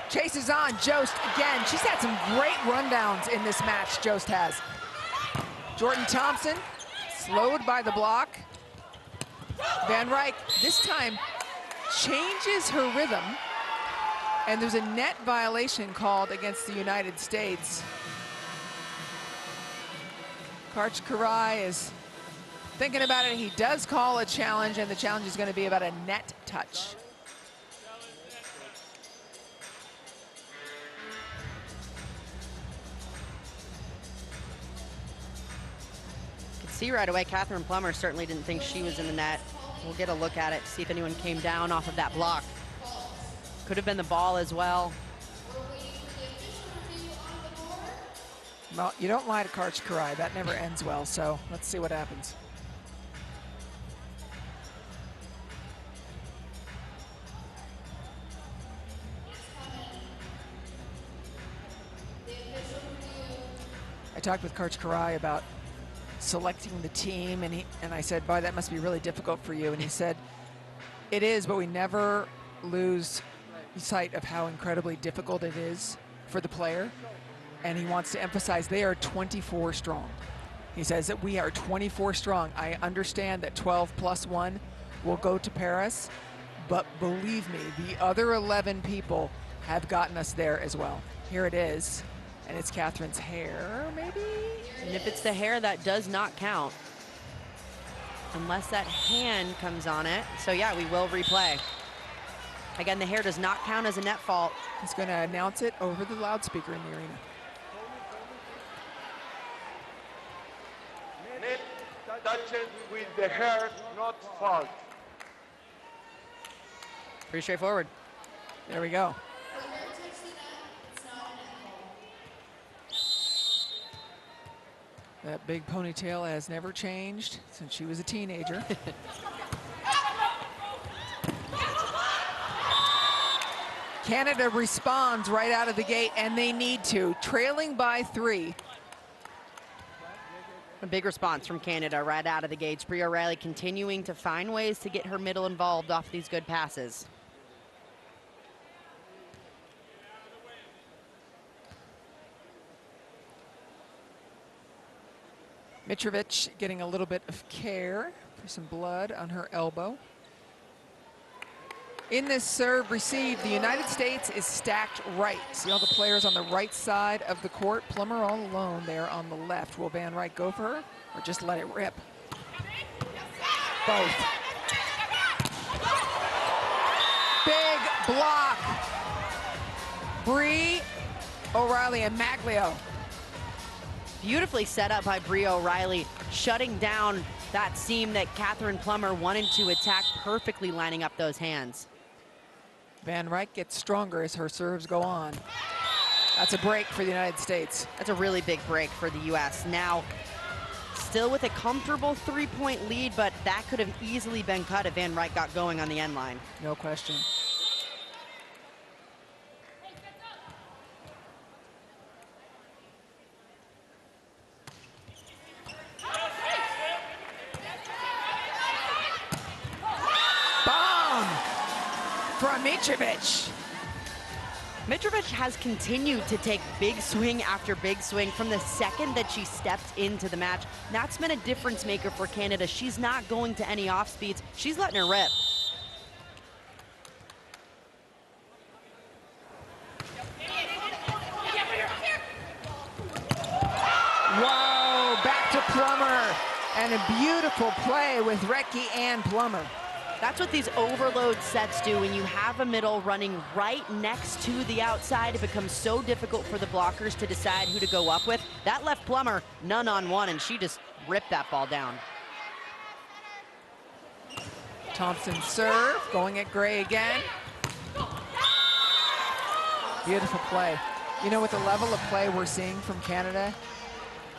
Chase is on, Jost again. She's had some great rundowns in this match, Jost has. Jordan Thompson, slowed by the block. Van Ryk, this time, changes her rhythm, and there's a net violation called against the United States. Karch Karai is Thinking about it, he does call a challenge, and the challenge is going to be about a net touch. You can see right away, Catherine Plummer certainly didn't think she was in the net. We'll get a look at it, see if anyone came down off of that block. Could have been the ball as well. Well, you don't lie to Karch Karai. That never ends well, so let's see what happens. I talked with Karch Karai about selecting the team, and I said, boy, that must be really difficult for you. And he said, it is, but we never lose sight of how incredibly difficult it is for the player. And he wants to emphasize they are 24 strong. He says that we are 24 strong. I understand that 12 plus 1 will go to Paris, but believe me, the other 11 people have gotten us there as well. Here it is, and it's Catherine's hair, maybe? And if it's the hair, that does not count. Unless that hand comes on it. So yeah, we will replay. Again, the hair does not count as a net fault. He's gonna announce it over the loudspeaker in the arena. Net touches with the hair, not fault. Pretty straightforward. There we go. That big ponytail has never changed since she was a teenager. Canada responds right out of the gate, and they need to, trailing by 3. A big response from Canada right out of the gates. Bria O'Reilly continuing to find ways to get her middle involved off these good passes. Mitrovic getting a little bit of care for some blood on her elbow. In this serve receive, the United States is stacked right. See all the players on the right side of the court. Plummer all alone there on the left. Will Van Ryk go for her or just let it rip? Both. Big block. Brie, O'Reilly, and Maglio. Beautifully set up by Bria O'Reilly, shutting down that seam that Catherine Plummer wanted to attack, perfectly lining up those hands. Van Ryk gets stronger as her serves go on. That's a break for the United States. That's a really big break for the U.S. Now, still with a comfortable 3-point lead, but that could have easily been cut if Van Ryk got going on the end line. No question. From Mitrovic. Mitrovic has continued to take big swing after big swing from the second that she stepped into the match. That's been a difference maker for Canada. She's not going to any off speeds. She's letting her rip. Whoa, back to Plummer. And a beautiful play with Rettke and Plummer. That's what these overload sets do. When you have a middle running right next to the outside, it becomes so difficult for the blockers to decide who to go up with. That left Plummer none on one, and she just ripped that ball down. Thompson serve, going at Gray again. Beautiful play. You know, with the level of play we're seeing from Canada,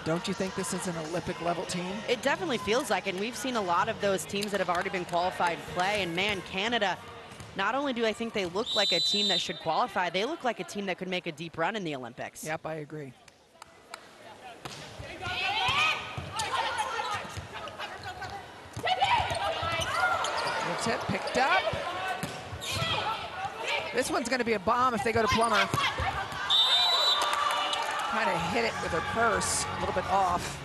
don't you think this is an Olympic level team? It definitely feels like it. And we've seen a lot of those teams that have already been qualified play. And man, Canada, not only do I think they look like a team that should qualify, they look like a team that could make a deep run in the Olympics. Yep, I agree. The tip picked up. This one's going to be a bomb if they go to Plummer. Kind of hit it with her purse, a little bit off.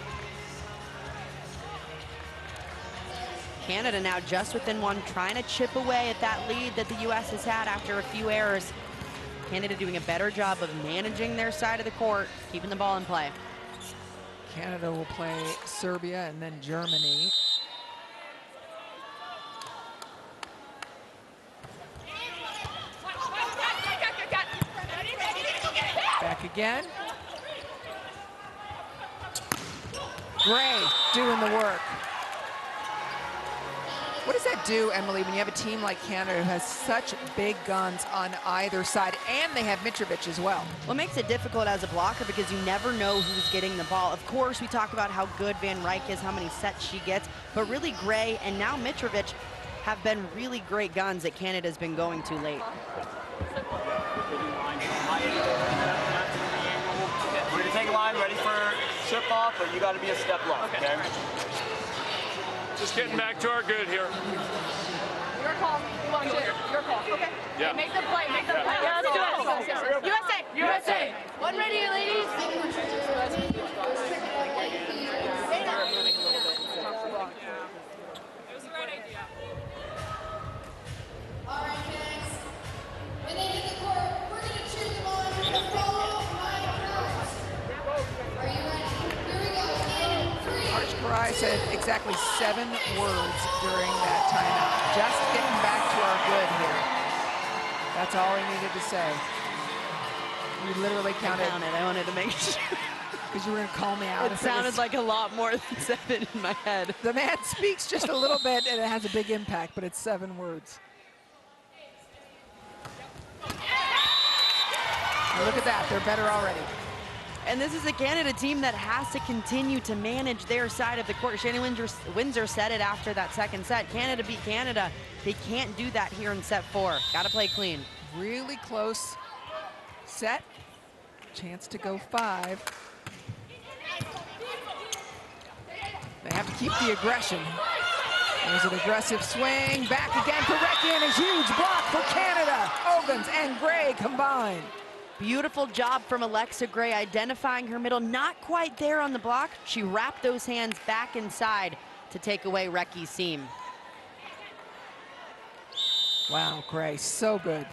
Canada now just within one, trying to chip away at that lead that the U.S. has had after a few errors. Canada doing a better job of managing their side of the court, keeping the ball in play. Canada will play Serbia and then Germany. again. Gray doing the work. What does that do, Emily, when you have a team like Canada who has such big guns on either side, and they have Mitrovic as well? What makes it difficult as a blocker because you never know who's getting the ball. Of course, we talk about how good Van Rettke is, how many sets she gets, but really Gray and now Mitrovic have been really great guns that Canada's been going to late. We're gonna take a line, ready for chip off, but you gotta be a step low, okay? Just getting back to our good here. Your call. You want it? Your call. Okay. Yeah. Make the play. Make the play. Yeah, let's do it. USA. USA. One ready, ladies. All right, guys. When they hit the court, we're going to cheer them on to follow my cries. Are you ready? Here we go. In 3. Arch Karai said exactly 7 words during that timeout. Just getting back to our good here. That's all he needed to say. You literally counted. I wanted to make sure. Because you were going to call me out. It sounded like a lot more than 7 in my head. The man speaks just a little bit and it has a big impact, but it's 7 words. And look at that, they're better already. And this is a Canada team that has to continue to manage their side of the court. Shannon Windsor said it after that second set. Canada beat Canada. They can't do that here in set 4. Got to play clean. Really close set. Chance to go 5. They have to keep the aggression. There's an aggressive swing. Back again for Rettke and a huge block for Canada. Ogans and Gray combined. Beautiful job from Alexa Gray identifying her middle. Not quite there on the block. She wrapped those hands back inside to take away Rettke's seam. Wow, Gray, so good.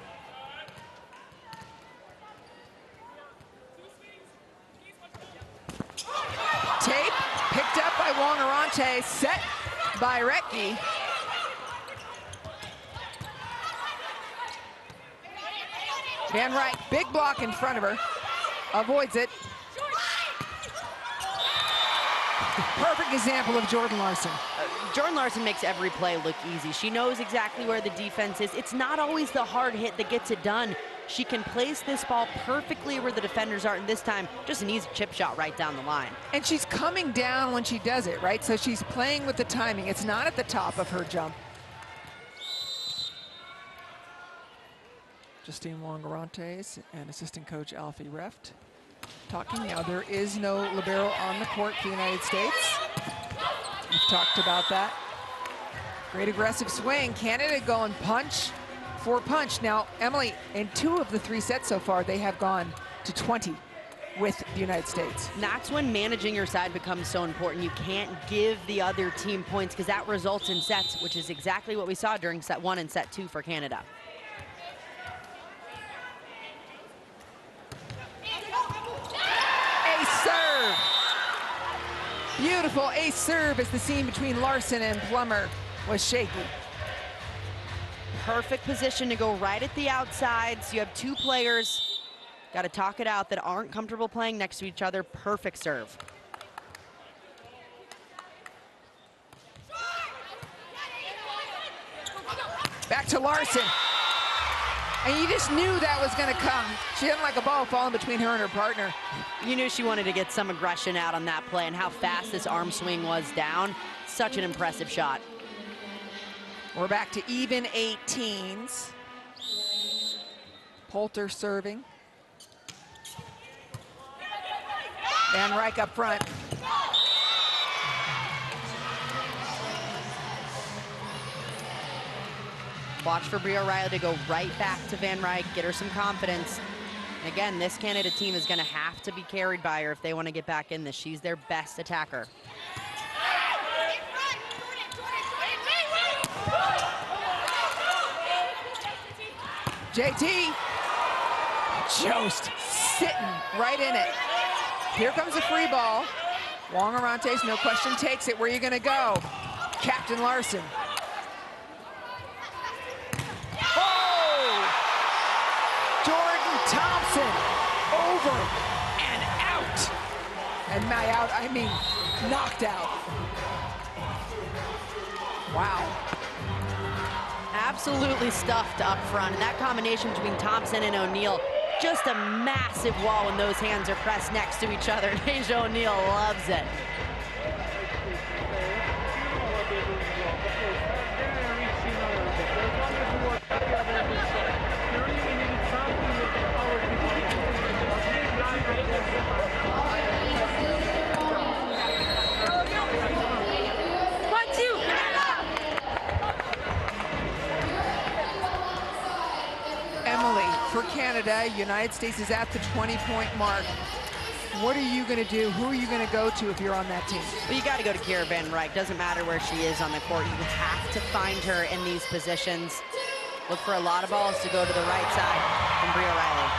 Tape picked up by Wong-Arante, set by Rettke. Van Rettke, big block in front of her, avoids it. Perfect example of Jordan Larson. Jordan Larson makes every play look easy. She knows exactly where the defense is. It's not always the hard hit that gets it done. She can place this ball perfectly where the defenders are, and this time, just an easy chip shot right down the line. And she's coming down when she does it, right? So she's playing with the timing. It's not at the top of her jump. Justine Wong-Arantes and assistant coach Alfie Reft talking. Now, there is no libero on the court for the United States. We've talked about that. Great aggressive swing. Canada going punch for punch. Now, Emily, in 2 of the 3 sets so far, they have gone to 20 with the United States. And that's when managing your side becomes so important. You can't give the other team points because that results in sets, which is exactly what we saw during set 1 and set 2 for Canada. Serve. Beautiful ace serve as the seam between Larson and Plummer was shaky. Perfect position to go right at the outsides. You have 2 players, got to talk it out, that aren't comfortable playing next to each other. Perfect serve. Back to Larson. And you just knew that was going to come. She didn't like a ball falling between her and her partner. You knew she wanted to get some aggression out on that play, and how fast this arm swing was down. Such an impressive shot. We're back to even 18s. Poulter serving. Van Rettke up front. Watch for Bria O'Reilly to go right back to Van Rettke, get her some confidence. And again, this Canada team is going to have to be carried by her if they want to get back in this. She's their best attacker. JT, just sitting right in it. Here comes a free ball. Wong-Arantes, no question, takes it. Where are you going to go? Captain Larson. Jordan Thompson over And I mean, knocked out. Wow. Absolutely stuffed up front. And that combination between Thompson and O'Neal, just a massive wall when those hands are pressed next to each other. Asia O'Neal loves it. Emily, for Canada, United States is at the 20-point mark. What are you going to do? Who are you going to go to if you're on that team? Well, you got to go to Kira Van Rijk. Doesn't matter where she is on the court. You have to find her in these positions. Look for a lot of balls to go to the right side from Bria Riley.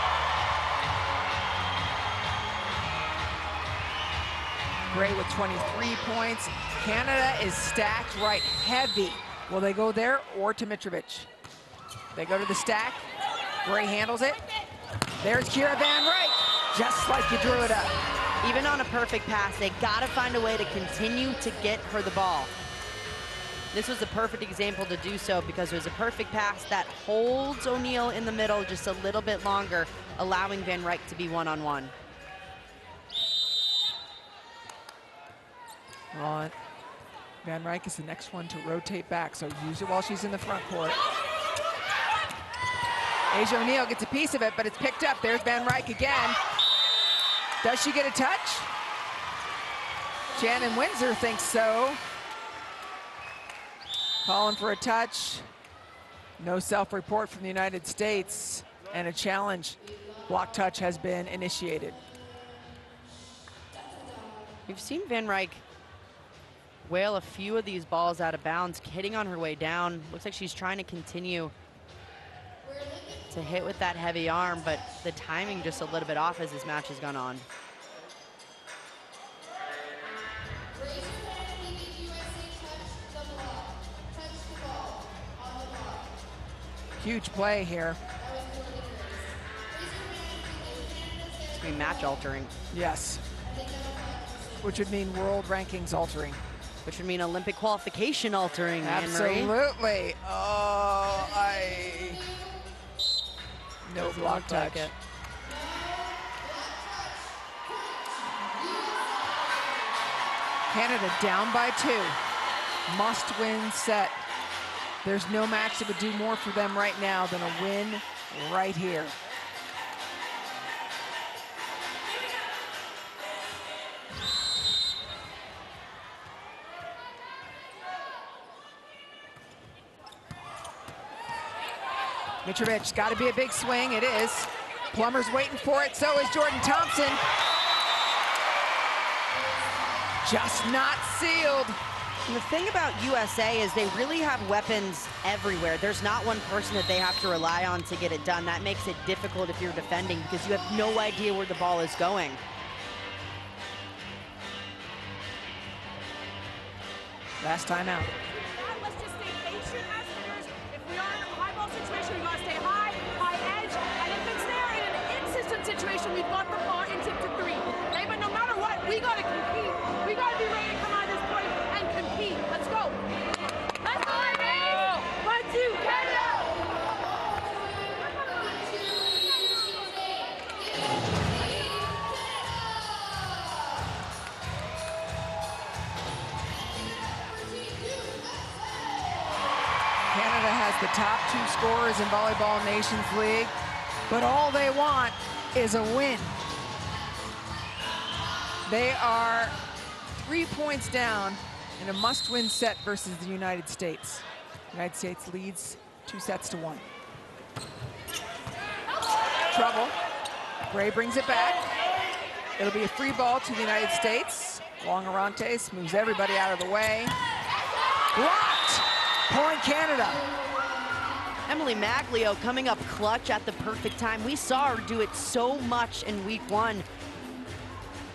Gray with 23 points. Canada is stacked right heavy. Will they go there or to Mitrovic? They go to the stack. Gray handles it. There's Kira Van Rijk, just like you drew it up. Even on a perfect pass, they got to find a way to continue to get her the ball. This was a perfect example to do so because it was a perfect pass that holds O'Neal in the middle just a little bit longer, allowing Van Rijk to be one-on-one. Well, Van Rijk is the next one to rotate back, so use it while she's in the front court. Asia O'Neal gets a piece of it, but it's picked up. There's Van Rijk again. Does she get a touch? Shannon Windsor thinks so. Calling for a touch. No self-report from the United States, and a challenge. Block touch has been initiated. We've seen Van Rijk whale a few of these balls out of bounds, hitting on her way down. Looks like she's trying to continue to hit with that heavy arm, but the timing just a little bit off as this match has gone on. Huge play here. It's going to be match altering. Yes. Which would mean world rankings altering. Which would mean Olympic qualification altering. Absolutely. Oh, no block touch. Like it. Canada down by 2. Must win set. There's no match that would do more for them right now than a win right here. Mitrovic, got to be a big swing. It is. Plummer's waiting for it. So is Jordan Thompson. Just not sealed. And the thing about USA is they really have weapons everywhere. There's not one person that they have to rely on to get it done. That makes it difficult if you're defending because you have no idea where the ball is going. Last time out. Let's just stay patient as hitters. If we are in a high ball situation, we gotta stay high, high edge, and if it's there in an in-system situation, we've got the ball in tip to 3. Okay, but no matter what, we gotta compete. We gotta be ready to come out of this point and compete. Let's go. Let's go, baby! 1, 2, Canada! Canada has the top 2 scorers in Volleyball Nations League, but all they want is a win. They are 3 points down in a must-win set versus the United States. The United States leads 2-1. Trouble. Gray brings it back. It'll be a free ball to the United States. Long Arantes moves everybody out of the way. Blocked! Point Canada. Emily Maglio coming up clutch at the perfect time. We saw her do it so much in week 1.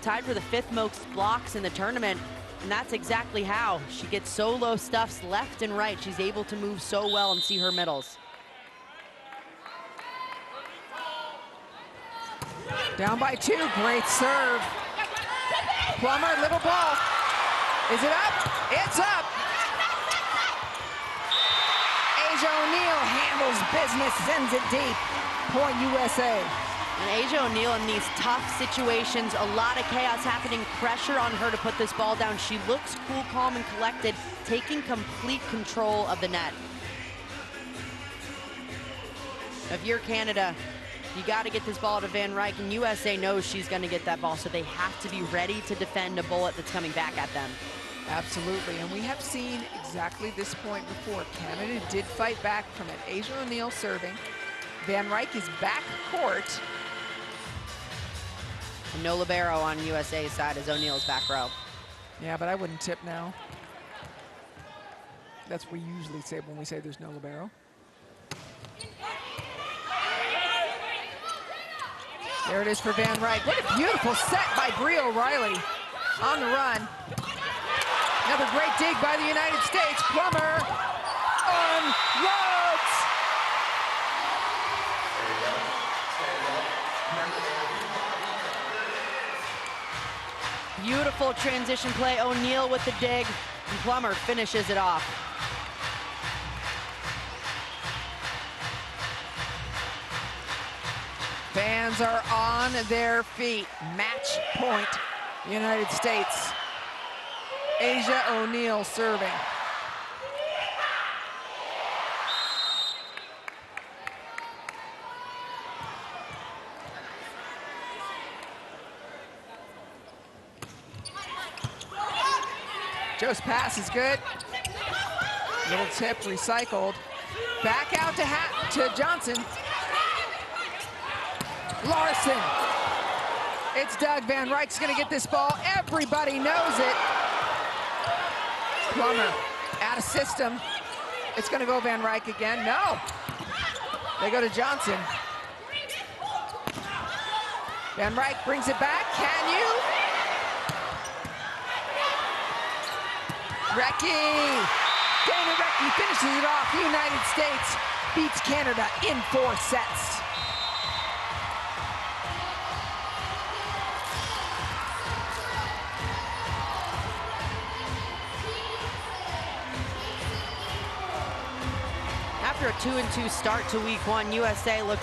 Tied for the 5th most blocks in the tournament, and that's exactly how. She gets solo stuffs left and right. She's able to move so well and see her middles. Down by 2, great serve. Plummer, little ball. Is it up? It's up. Asia O'Neal handles business, sends it deep. Point USA. And Asia O'Neal in these tough situations, a lot of chaos happening, pressure on her to put this ball down. She looks cool, calm, and collected, taking complete control of the net. If you're Canada, you got to get this ball to Van Reich, and USA knows she's going to get that ball, so they have to be ready to defend a bullet that's coming back at them. Absolutely, and we have seen exactly this point before. Canada did fight back from it. Asia O'Neal serving. Van Reich is back court. And no libero on USA's side as O'Neal's back row. Yeah, but I wouldn't tip now. That's what we usually say when we say there's no libero. There it is for Van Reich. What a beautiful set by Brie O'Reilly on the run. Another great dig by the United States. Plummer unloads. Beautiful transition play. O'Neal with the dig, and Plummer finishes it off. Fans are on their feet. Match point, United States. Asia O'Neal serving. Joe's pass is good. Little tip recycled. Back out to Johnson. Larson. It's Doug. Van Reich's gonna get this ball. Everybody knows it. Plummer out of system. It's gonna go Van Reich again. No. They go to Johnson. Van Reich brings it back. Can you? Rettke. Dana Rettke finishes it off. The United States beats Canada in 4 sets. After a 2-2 start to week 1, USA looks